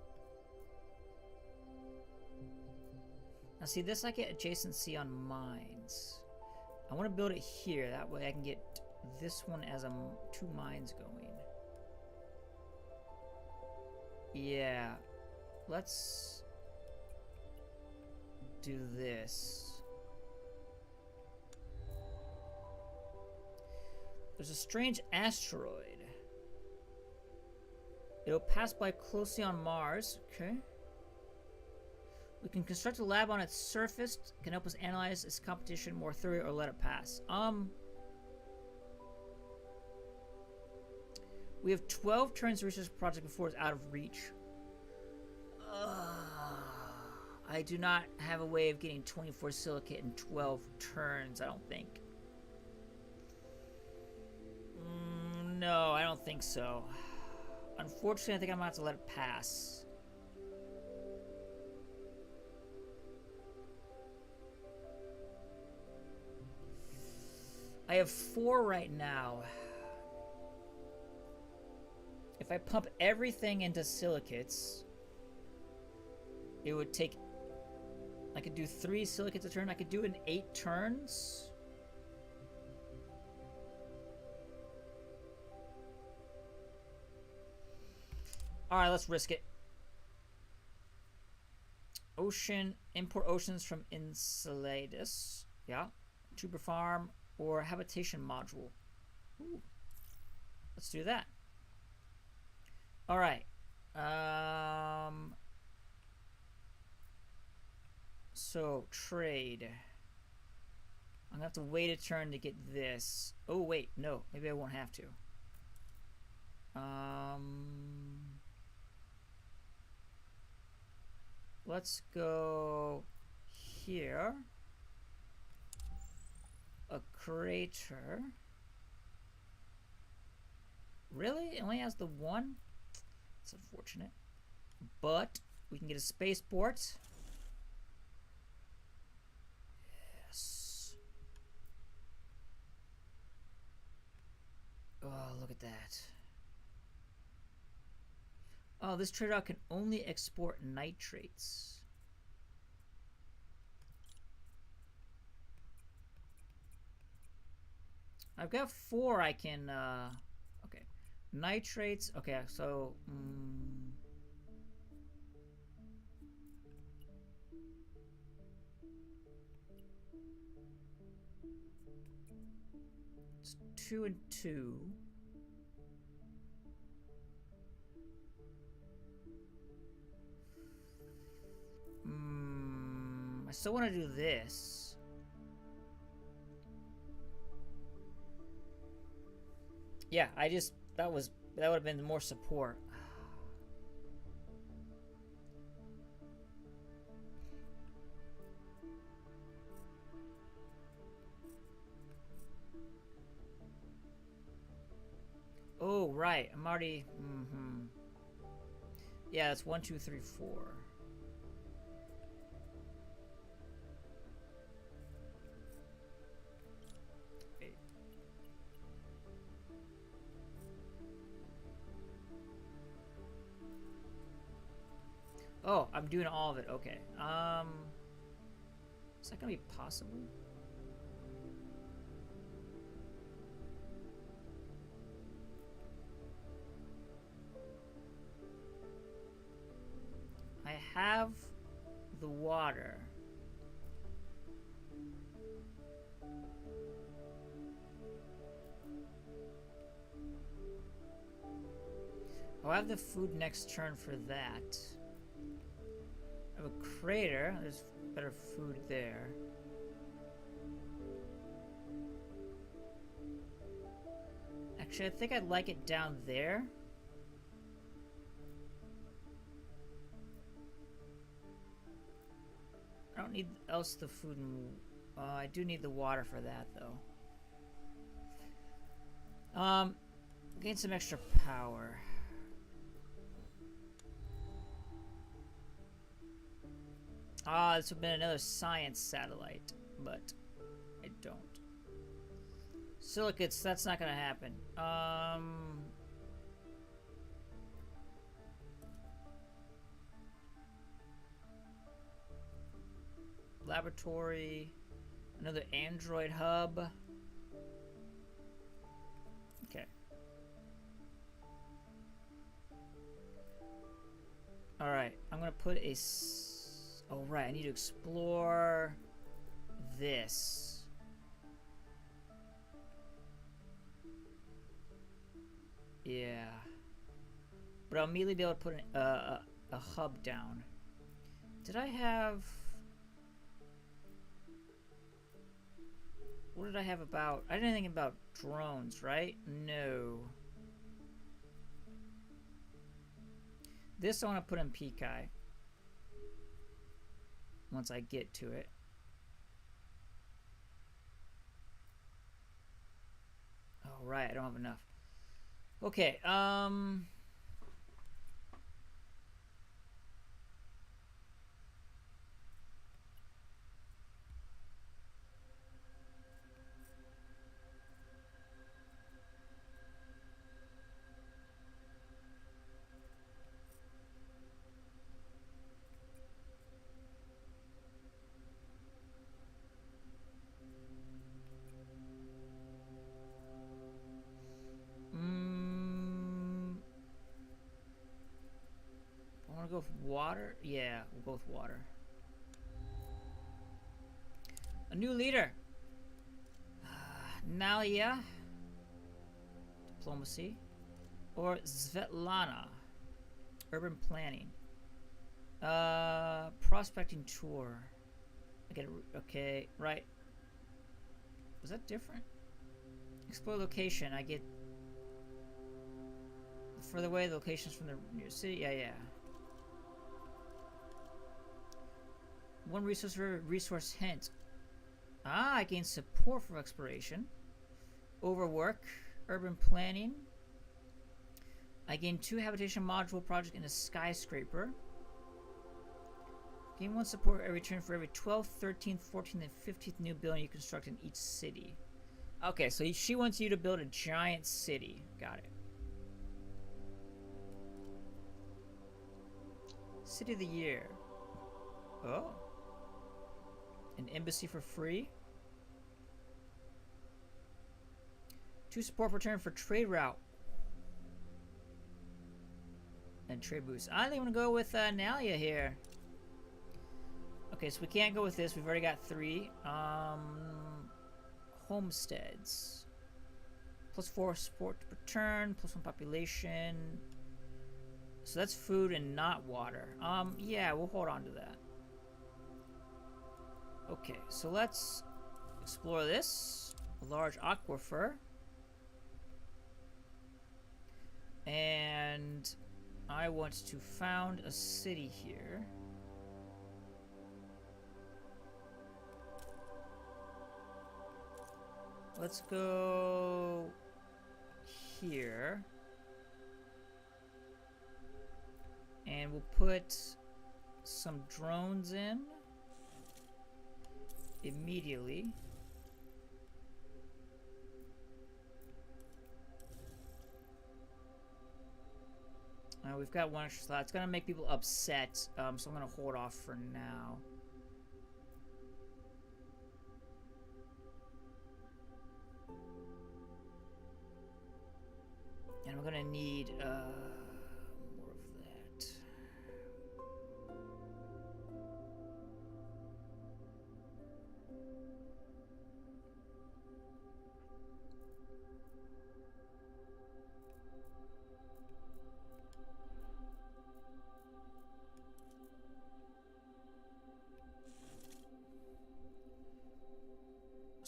Now see, this I get adjacency on mines. I want to build it here. That way I can get this one as 2 mines going. Yeah. Let's do this. There's a strange asteroid. It'll pass by closely on Mars. Okay. We can construct a lab on its surface. Can help us analyze its competition more thoroughly or let it pass. We have 12 turns to reach this project before it's out of reach. I do not have a way of getting 24 silicate in 12 turns, I don't think. No, I don't think so. Unfortunately, I think I'm going to have to let it pass. I have 4 right now. If I pump everything into silicates, it would take... I could do 3 silicates a turn. I could do it in 8 turns. Alright, let's risk it. Ocean. Import oceans from Enceladus. Yeah. Tuber farm or habitation module. Ooh. Let's do that. Alright. So, trade. I'm gonna have to wait a turn to get this. Oh, wait. No. Maybe I won't have to. Let's go here. A crater. Really? It only has the 1? It's unfortunate. But we can get a spaceport. Yes. Oh, look at that. Oh, this trader can only export nitrates. I've got 4 I can, okay. Nitrates, okay, so, it's 2 and 2. I still want to do this. Yeah, that would have been more support. Oh, right. I'm already... Yeah, that's 1, 2, 3, 4. Oh, I'm doing all of it. Okay. Is that gonna be possible? I have the water. Oh, I have the food next turn for that. I have a crater. There's better food there. Actually, I think I'd like it down there. I don't need else the food and I do need the water for that though. Gain some extra power. This would have been another science satellite, but I don't. Silicates, that's not gonna happen. Laboratory, another android hub. Okay. All right, I'm gonna put a. Oh right, I need to explore this. Yeah, but I'll immediately be able to put a hub down. Did I have? What did I have about? I didn't think about drones, right? No. This I want to put in Pekai. Once I get to it. Oh, right, I don't have enough. Okay, I want to go with water. Yeah, we'll go with water. A new leader. Nalia. Diplomacy. Or Svetlana. Urban planning. Prospecting tour. I get a, okay, right. Was that different? Explore location. I get further away the locations from the near city. Yeah. One resource hint. I gain support for exploration. Overwork. Urban planning. I gain 2 habitation module project in a skyscraper. Gain 1 support every turn for every 12th, 13th, 14th, and 15th new building you construct in each city. Okay, so she wants you to build a giant city. Got it. City of the year. Oh. An embassy for free. 2 support per turn for trade route. And trade boost. I think I'm gonna go with Nalia here. Okay, so we can't go with this. We've already got 3. Homesteads. +4 support per turn. +1 population. So that's food and not water. Yeah, we'll hold on to that. Okay, so let's explore this. A large aquifer. And I want to found a city here. Let's go here. And we'll put some drones in immediately. We've got 1 extra slot. It's gonna make people upset, so I'm gonna hold off for now. And I'm gonna need more of that.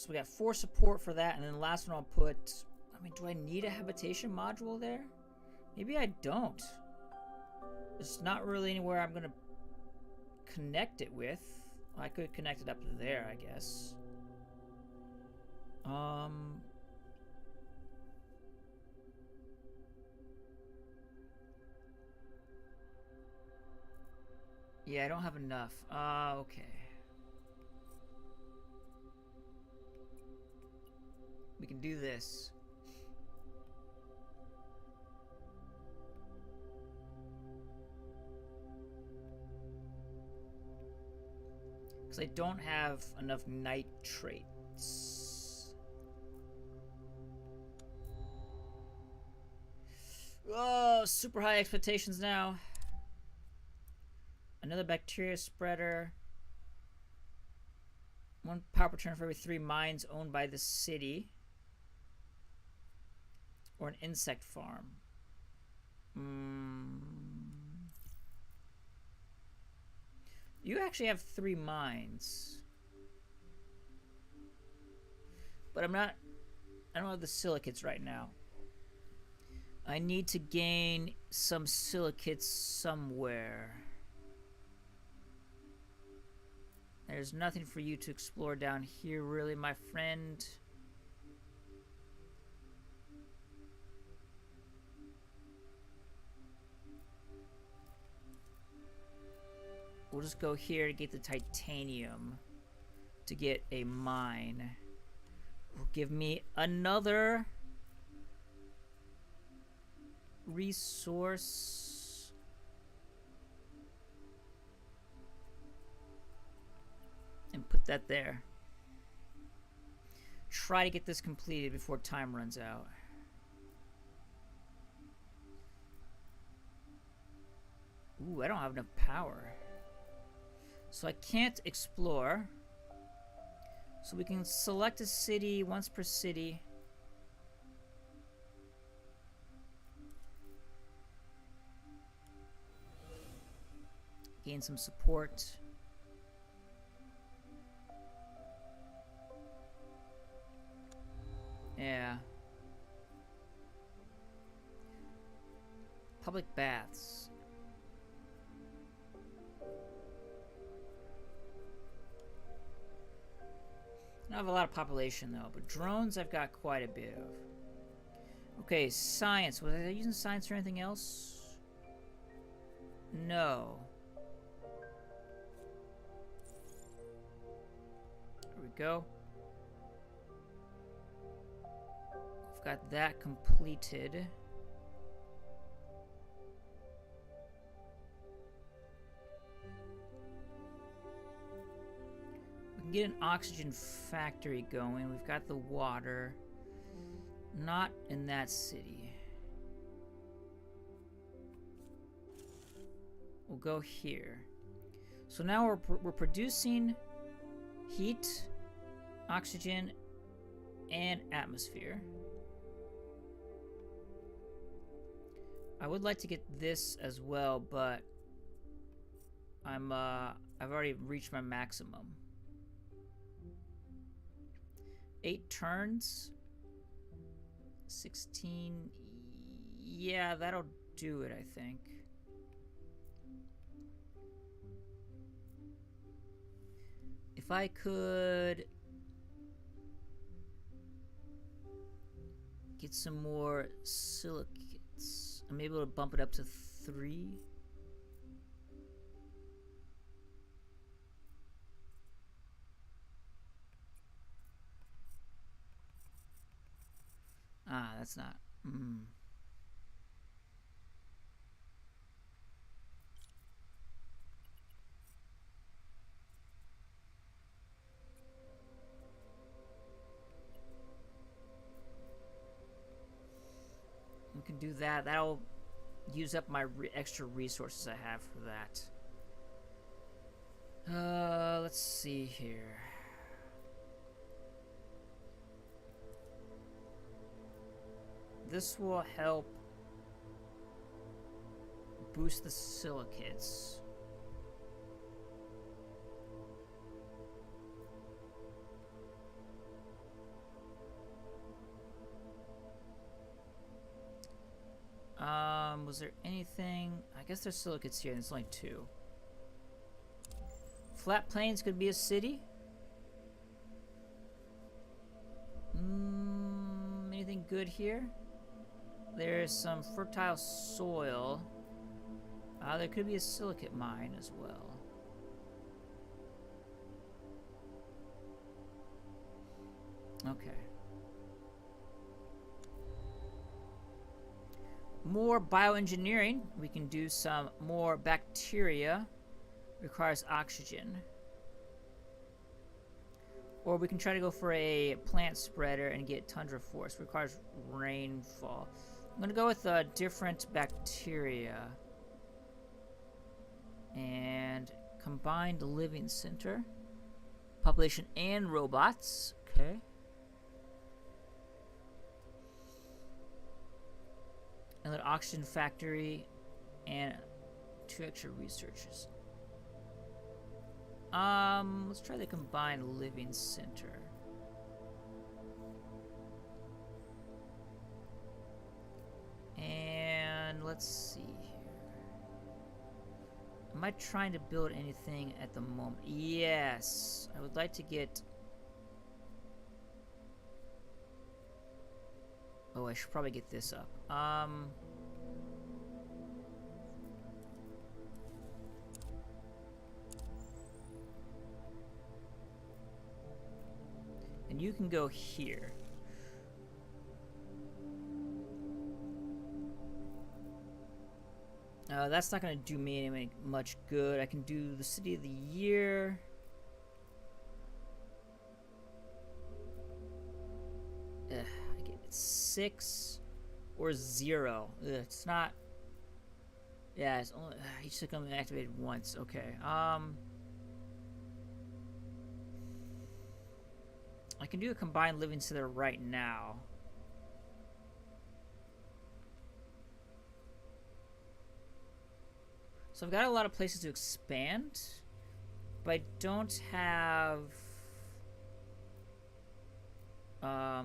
So we got 4 support for that, and then the last one I'll put... I mean, do I need a habitation module there? Maybe I don't. There's not really anywhere I'm gonna connect it with. I could connect it up to there, I guess. Yeah, I don't have enough. Okay. We can do this. Because I don't have enough nitrates. Oh, super high expectations now. Another bacteria spreader. 1 power per turn for every 3 mines owned by the city. Or an insect farm. You actually have 3 mines. But I don't have the silicates right now. I need to gain some silicates somewhere. There's nothing for you to explore down here, really, my friend. We'll just go here to get the titanium to get a mine. Will give me another resource. And put that there. Try to get this completed before time runs out. Ooh, I don't have enough power. So I can't explore. So we can select a city once per city. Gain some support. Yeah. Public baths. I don't have a lot of population though, but drones I've got quite a bit of. Okay, science. Was I using science for anything else? No. There we go. We've got that completed. We can get an oxygen factory going. We've got the water. Not in that city. We'll go here. So now we're producing heat, oxygen, and atmosphere. I would like to get this as well, but I've already reached my maximum. 8 turns. 16. Yeah, that'll do it, I think. If I could get some more silicates, I'm able to bump it up to 3. Ah, that's not. We can do that. That'll use up my extra resources I have for that. Let's see here. This will help boost the silicates. Was there anything? I guess there's silicates here, and there's only 2. Flat plains could be a city. Anything good here? There's some fertile soil. There could be a silicate mine as well. Okay. More bioengineering. We can do some more bacteria. Requires oxygen. Or we can try to go for a plant spreader and get tundra forest. Requires rainfall. I'm going to go with a different bacteria. And combined living center. Population and robots. Okay. And then oxygen factory and 2 extra researchers. Let's try the combined living center. And let's see here. Am I trying to build anything at the moment? Yes. I would like to get... Oh, I should probably get this up. And you can go here. That's not going to do me any much good. I can do the city of the year. I get it 6 or 0. It's not. Yeah, it's only each can be activated once. Okay. I can do a combined living center right now. So I've got a lot of places to expand, but I don't have... I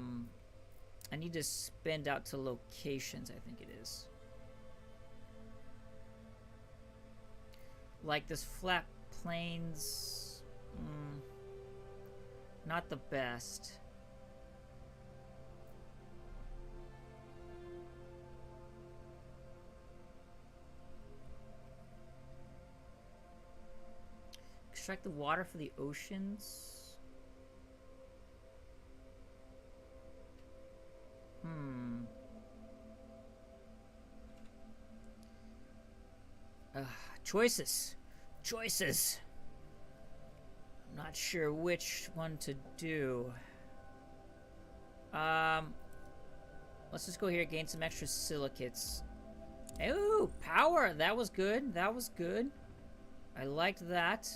need to spend out to locations, I think it is. Like this flat plains... not the best. Extract the water for the oceans. Choices. Choices. I'm not sure which one to do. Let's just go here, gain some extra silicates. Ooh, power! That was good. That was good. I liked that.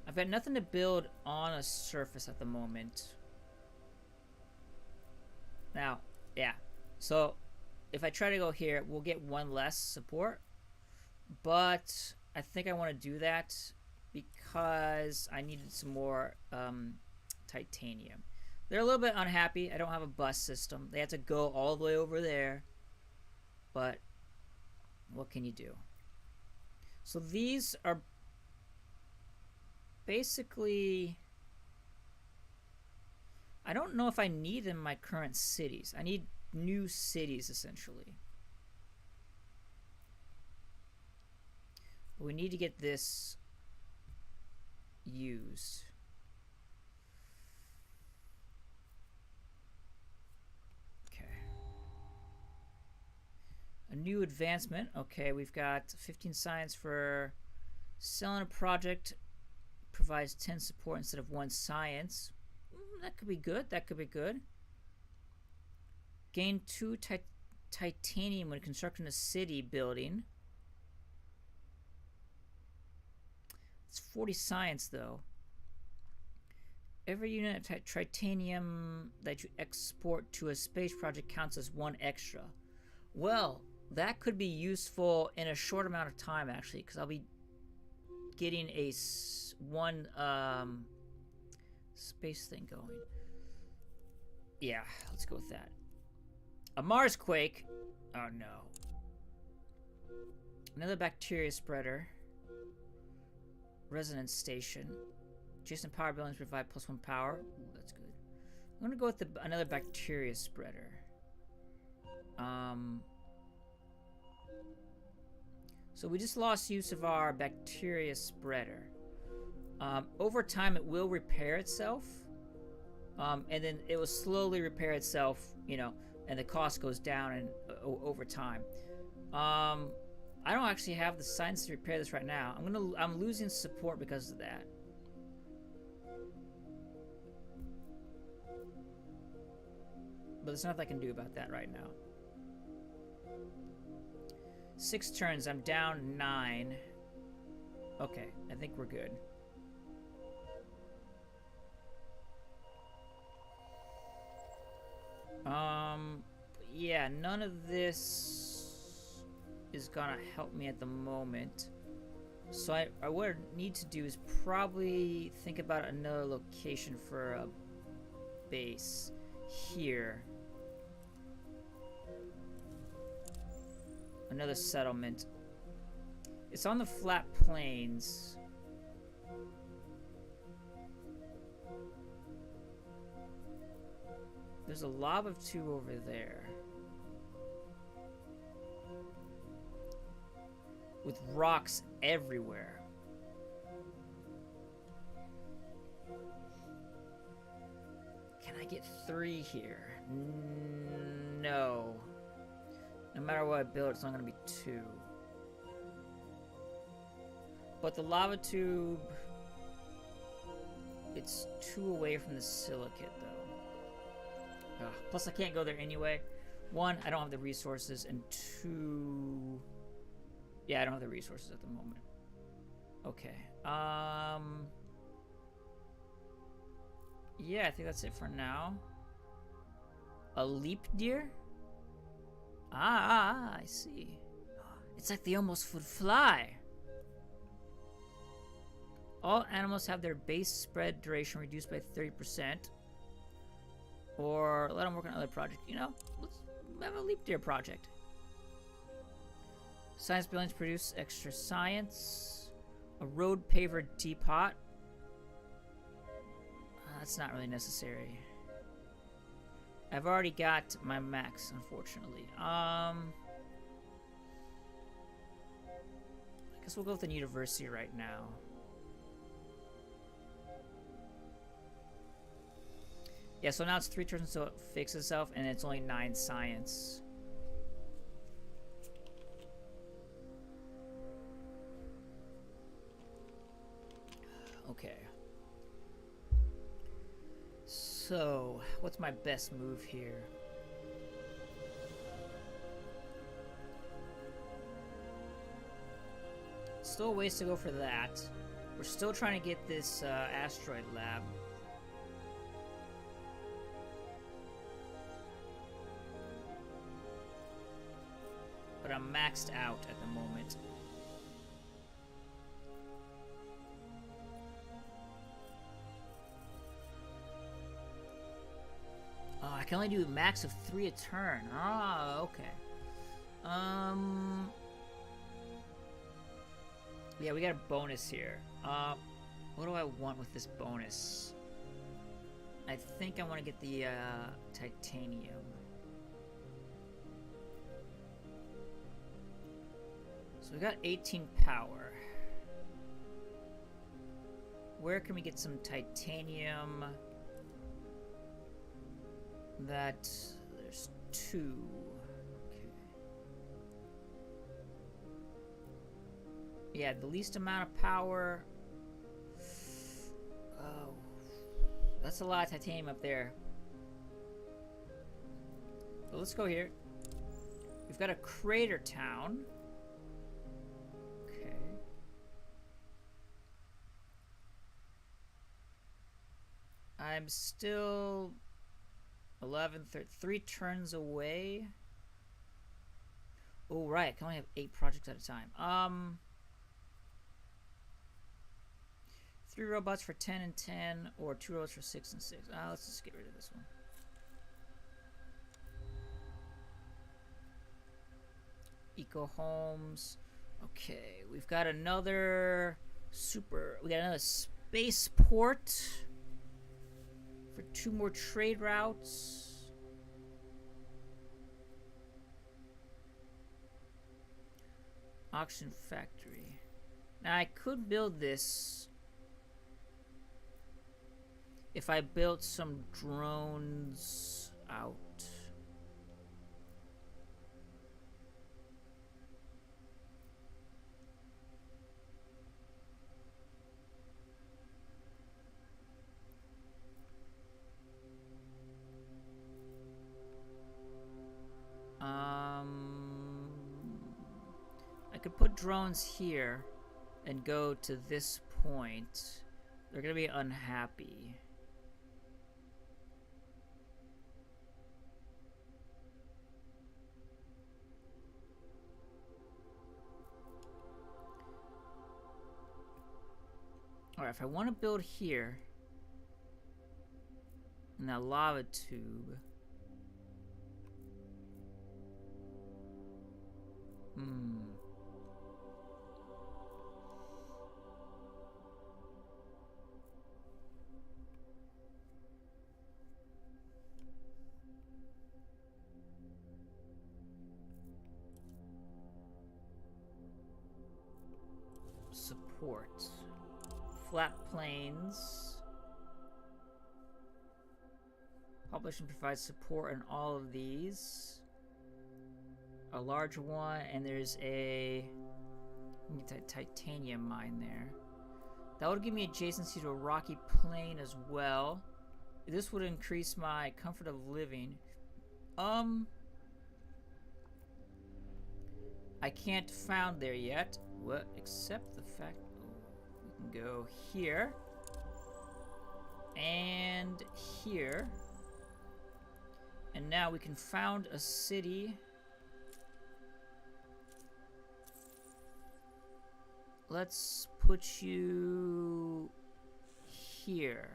I've got nothing to build on a surface at the moment. Now, yeah. So, if I try to go here, we'll get 1 less support. But I think I want to do that because I needed some more titanium. They're a little bit unhappy. I don't have a bus system. They have to go all the way over there. But what can you do? So these are basically... I don't know if I need them in my current cities. I need new cities, essentially. But we need to get this used. Okay. A new advancement. Okay, we've got 15 science for selling a project. Provides 10 support instead of 1 science. That could be good. That could be good. Gain 2 titanium when constructing a city building. It's 40 science, though. Every unit of titanium that you export to a space project counts as 1 extra. Well, that could be useful in a short amount of time, actually, because I'll be getting a 1 space thing going. Yeah, let's go with that. A Mars quake. Oh no. Another bacteria spreader. Resonance station. Adjacent power buildings provide +1 power. Ooh, that's good. I'm gonna go with another bacteria spreader. So we just lost use of our bacteria spreader. Over time, it will repair itself. And then it will slowly repair itself, you know, and the cost goes down and over time. I don't actually have the science to repair this right now. I'm losing support because of that. But there's nothing I can do about that right now. 6 turns, I'm down 9. Okay, I think we're good. Yeah, none of this is gonna help me at the moment. So what I need to do is probably think about another location for a base here. Another settlement. It's on the flat plains. There's a lava tube over there. With rocks everywhere. Can I get 3 here? No. No matter what I build, it's not going to be 2. But the lava tube... It's 2 away from the silicate, though. Ugh. Plus, I can't go there anyway. 1, I don't have the resources, and 2... Yeah, I don't have the resources at the moment. Okay. Yeah, I think that's it for now. A leap deer? I see. It's like they almost would fly. All animals have their base spread duration reduced by 30%. Or let them work on another project. You know, let's have a leap deer project. Science buildings produce extra science. A road paver teapot. That's not really necessary. I've already got my max, unfortunately. I guess we'll go with the university right now. Yeah, so now it's 3 turns until it fixes itself, and it's only 9 science. Okay. So, what's my best move here? Still a ways to go for that. We're still trying to get this asteroid lab. But I'm maxed out at the moment. Oh, I can only do a max of 3 a turn. Ah, okay. Yeah, we got a bonus here. What do I want with this bonus? I think I want to get the titanium. So we got 18 power. Where can we get some titanium? There's 2. Okay. Yeah, the least amount of power. Oh, that's a lot of titanium up there. But let's go here. We've got a crater town. Okay. I'm still 3 turns away. Oh, right. I can only have 8 projects at a time. 3 robots for 10 and 10, or 2 robots for 6 and 6. Let's just get rid of this one. eco homes. Okay, we've got another we got another spaceport for 2 more trade routes. Auction factory. Now I could build this if I built some drones out. I could put drones here and go to this point. They're gonna be unhappy. Alright, if I want to build here in that lava tube. Support. Flat plains. Publishing provides support in all of these. A large one, and there's a titanium mine there. That would give me adjacency to a rocky plain as well. This would increase my comfort of living. I can't found there yet. What? Except the fact we can go here and here, and now we can found a city. Let's put you here.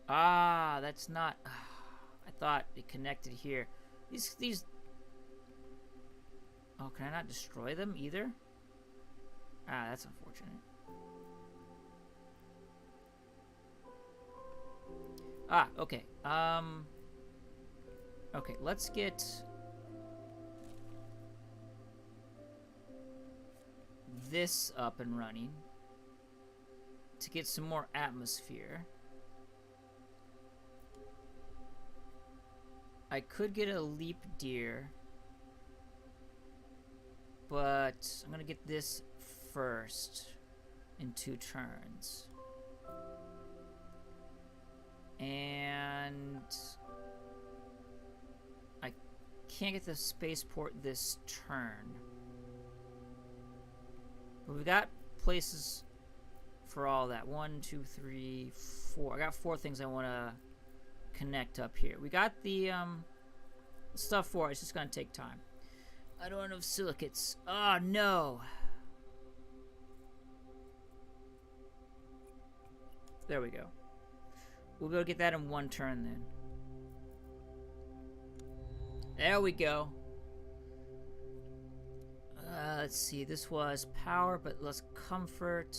Ah, that's not. I thought it connected here. These. Oh, can I not destroy them either? Ah, that's unfortunate. Ah, okay. Okay, let's get this up and running to get some more atmosphere. I could get a leap deer, but I'm gonna get this first in 2 turns. And I can't get the spaceport this turn. But we've got places for all that. 1, 2, 3, 4. I got 4 things I want to connect up here. We got the stuff for it. It's just going to take time. I don't have enough silicates. Oh, no. There we go. We'll be able to get that in 1 turn then. There we go. Let's see. This was power, but less comfort.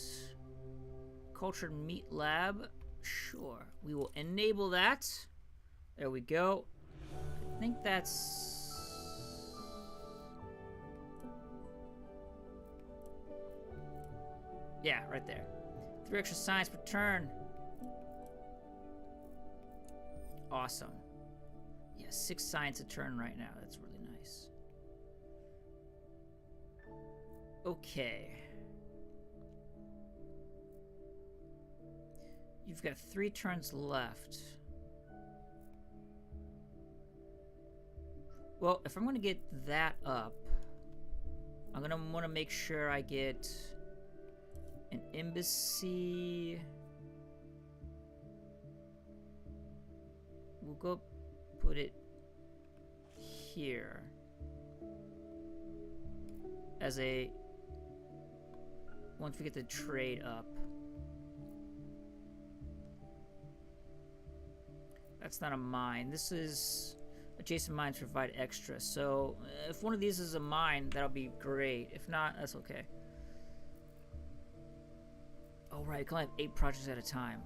Cultured meat lab. Sure. We will enable that. There we go. I think that's... yeah, right there. 3 extra science per turn. Awesome. Yeah, 6 science a turn right now. That's really nice. Okay. You've got 3 turns left. Well, if I'm going to get that up, I'm going to want to make sure I get an embassy. We'll go put it here as a, once we get the trade up. That's not a mine. This is adjacent mines provide extra. So if one of these is a mine, that'll be great. If not, that's okay. Oh right, you can only have 8 projects at a time.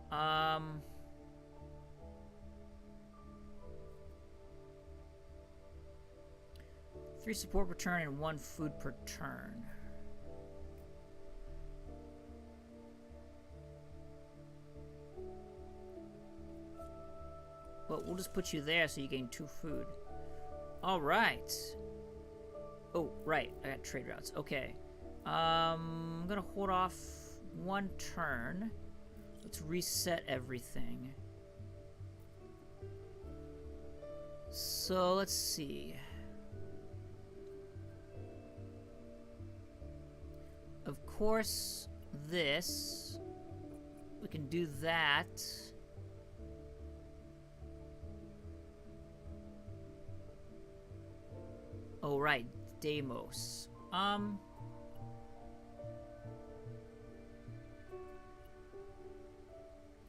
3 support per turn and 1 food per turn. But we'll just put you there so you gain 2 food. Alright. Oh, right. I got trade routes. Okay. I'm gonna hold off 1 turn. Let's reset everything. So, let's see. Of course, this. We can do that. Oh, right. Deimos.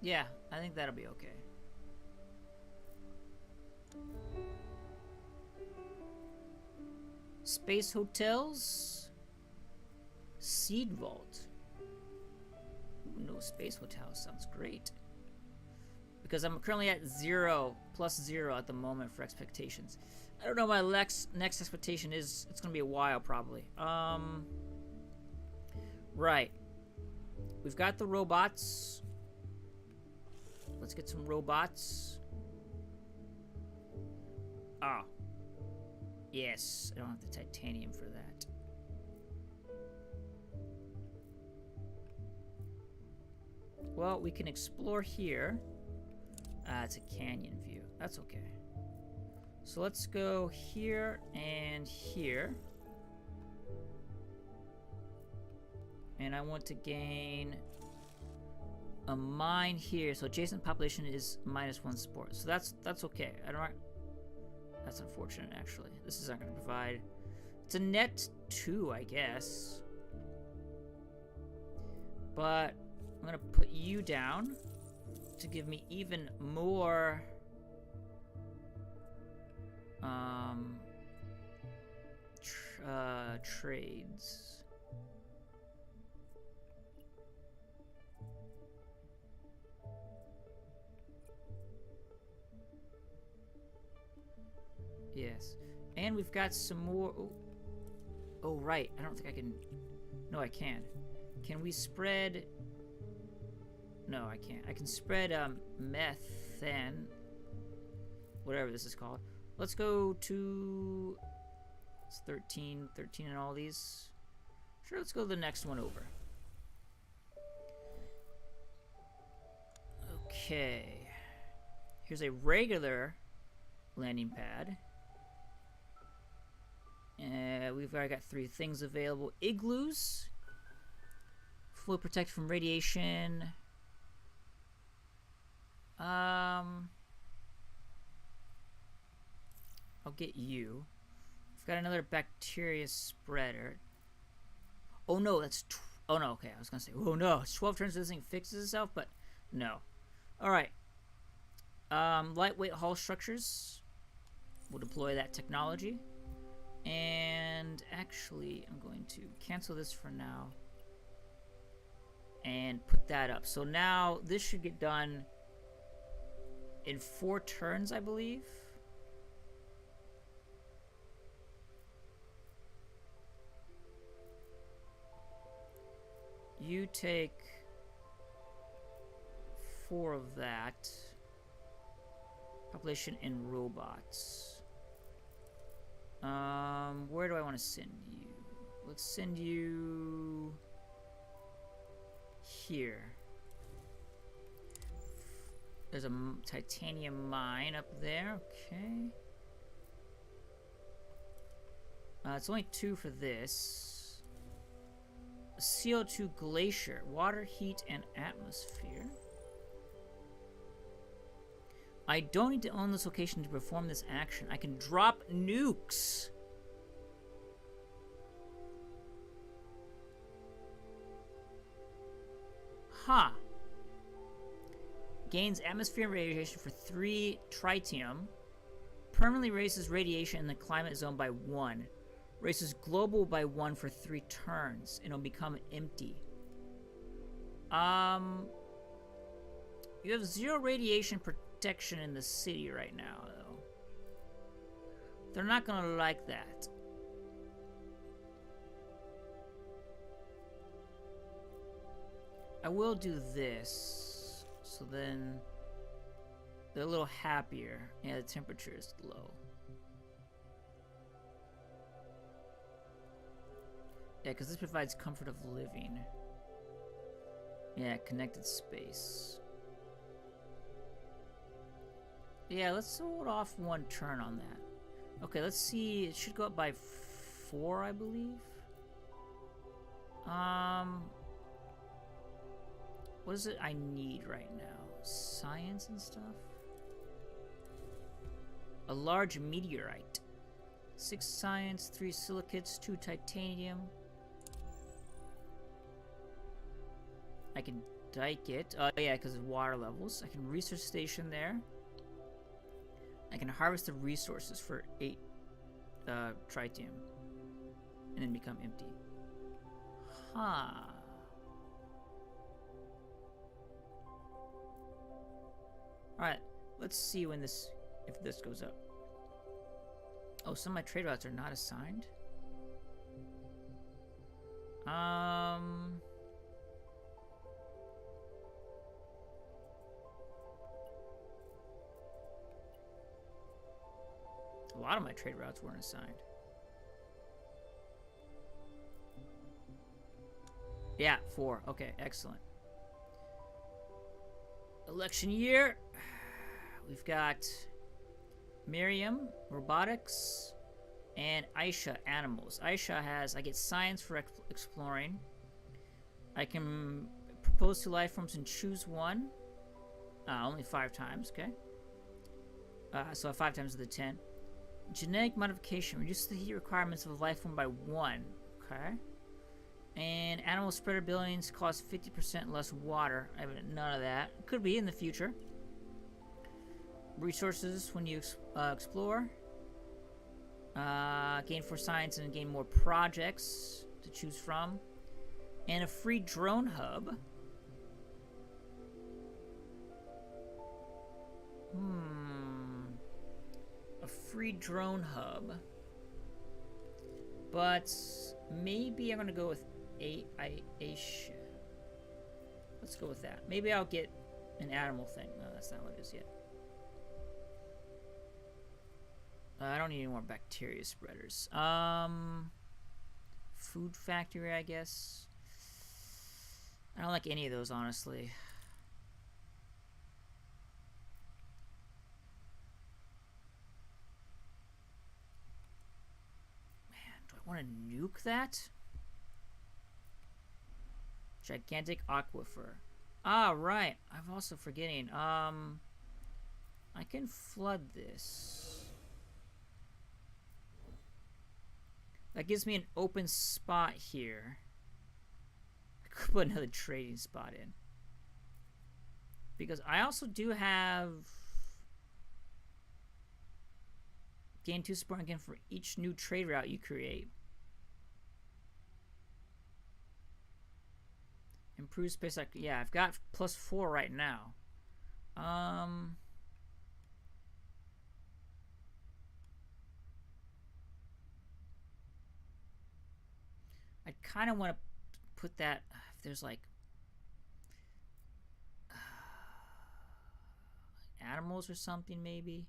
Yeah, I think that'll be okay. Space hotels. Seed vault. Ooh, no space hotel sounds great. Because I'm currently at 0, plus 0 at the moment for expectations. I don't know what my next expectation is. It's gonna be a while probably. Right. We've got the robots. Let's get some robots. Ah. Yes, I don't have the titanium for that. Well, we can explore here. It's a canyon view. That's okay. So let's go here and here. And I want to gain a mine here. So adjacent population is -1 support. So that's okay. I don't. That's unfortunate, actually. This is not going to provide. It's a net 2, I guess. But I'm going to put you down to give me even more trades. Yes. And we've got some more. Oh, right. I don't think I can. No, I can. Can we spread? No, I can't. I can spread methane. Whatever this is called. Let's go to. It's 13 in all these. Sure, let's go to the next one over. Okay. Here's a regular landing pad. We've already got 3 things available. Igloos. Fully protected from radiation. I'll get you. We've got another bacteria spreader. Oh no, that's... oh no, okay, I was gonna say, oh no, it's 12 turns this thing fixes itself, but no. Alright. Lightweight hull structures. We'll deploy that technology. And actually, I'm going to cancel this for now. And put that up. So now, this should get done in 4 turns, I believe. You take 4 of that. Population and robots. Where do I want to send you? Let's send you here. There's a titanium mine up there. Okay. It's only 2 for this. A CO2 glacier. Water, heat, and atmosphere. I don't need to own this location to perform this action. I can drop nukes. Huh. Gains atmosphere radiation for 3 tritium. Permanently raises radiation in the climate zone by 1. Raises global by 1 for 3 turns. And it'll become empty. You have 0 radiation protection in the city right now, though. They're not gonna like that. I will do this, so then they're a little happier. Yeah, the temperature is low. Yeah, because this provides comfort of living. Yeah, connected space. Yeah, let's hold off 1 turn on that. Okay, let's see. It should go up by 4, I believe. What is it I need right now? Science and stuff? A large meteorite. 6 science, 3 silicates, 2 titanium. I can dike it. Oh yeah, because of water levels. I can research station there. I can harvest the resources for 8 tritium. And then become empty. Huh. Alright, let's see when this, if this goes up. Oh, some of my trade routes are not assigned. A lot of my trade routes weren't assigned. Yeah, 4. Okay, excellent. Election year. We've got Miriam, robotics, and Aisha, animals. Aisha has, I get science for exploring. I can propose 2 life forms and choose 1. Only 5 times, okay. So 5 times of the 10. Genetic modification reduces the heat requirements of a life form by 1. Okay. And animal spreader buildings cost 50% less water. I have none of that. Could be in the future. Resources when you explore. Gain 4 science and gain more projects to choose from. And a free drone hub. A free drone hub. But maybe I'm going to go with Aisha. Let's go with that. Maybe I'll get an animal thing. No, that's not what it is yet. I don't need any more bacteria spreaders. Food factory, I guess. I don't like any of those, honestly. Man, do I want to nuke that? Gigantic aquifer. Ah, right. I'm also forgetting. I can flood this. That gives me an open spot here. I could put another trading spot in. Because I also do have... Gain 2 support again for each new trade route you create. Improve space. Yeah, I've got +4 right now. I kind of want to put that if there's like animals or something, maybe.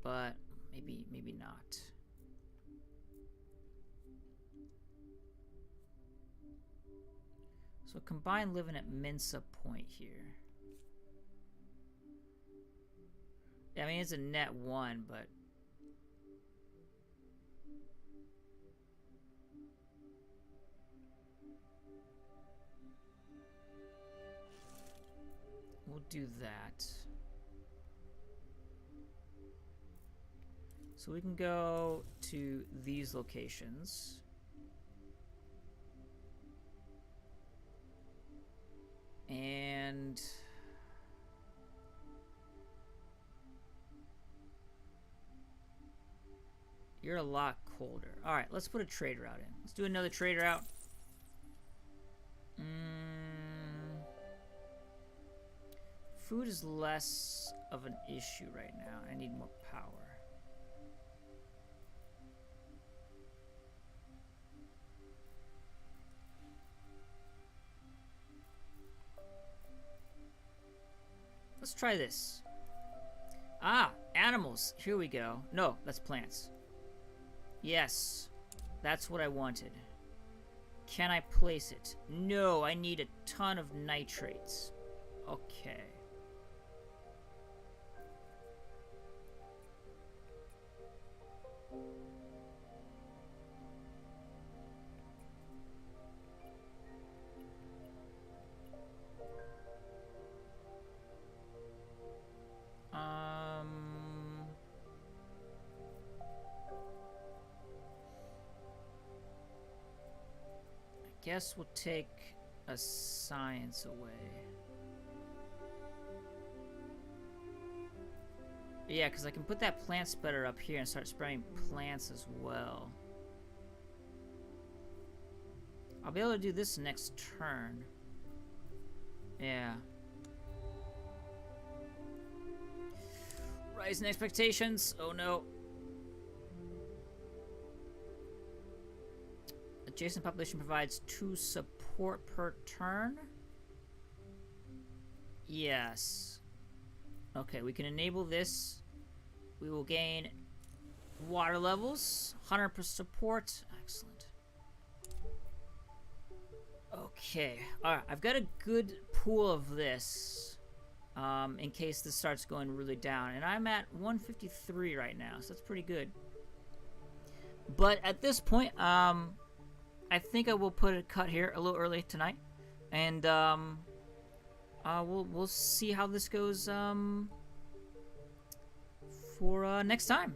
But maybe not. So combine living at Mensa Point here. Yeah, I mean it's a net 1, but we'll do that. So we can go to these locations. You're a lot colder. All right, let's put a trade route in. Let's do another trade route. Food is less of an issue right now. I need more power. Let's try this. Ah, animals. Here we go. No, that's plants. Yes, that's what I wanted. Can I place it? No, I need a ton of nitrates. Okay. I guess we'll take a science away. Yeah, because I can put that plant spreader up here and start spraying plants as well. I'll be able to do this next turn. Yeah. Rise in expectations. Oh no. Adjacent population provides 2 support per turn. Yes. Okay, we can enable this. We will gain water levels. 100% support. Excellent. Okay. Alright, I've got a good pool of this. In case this starts going really down. And I'm at 153 right now, so that's pretty good. But at this point, I think I will put a cut here a little early tonight. And we'll see how this goes for next time.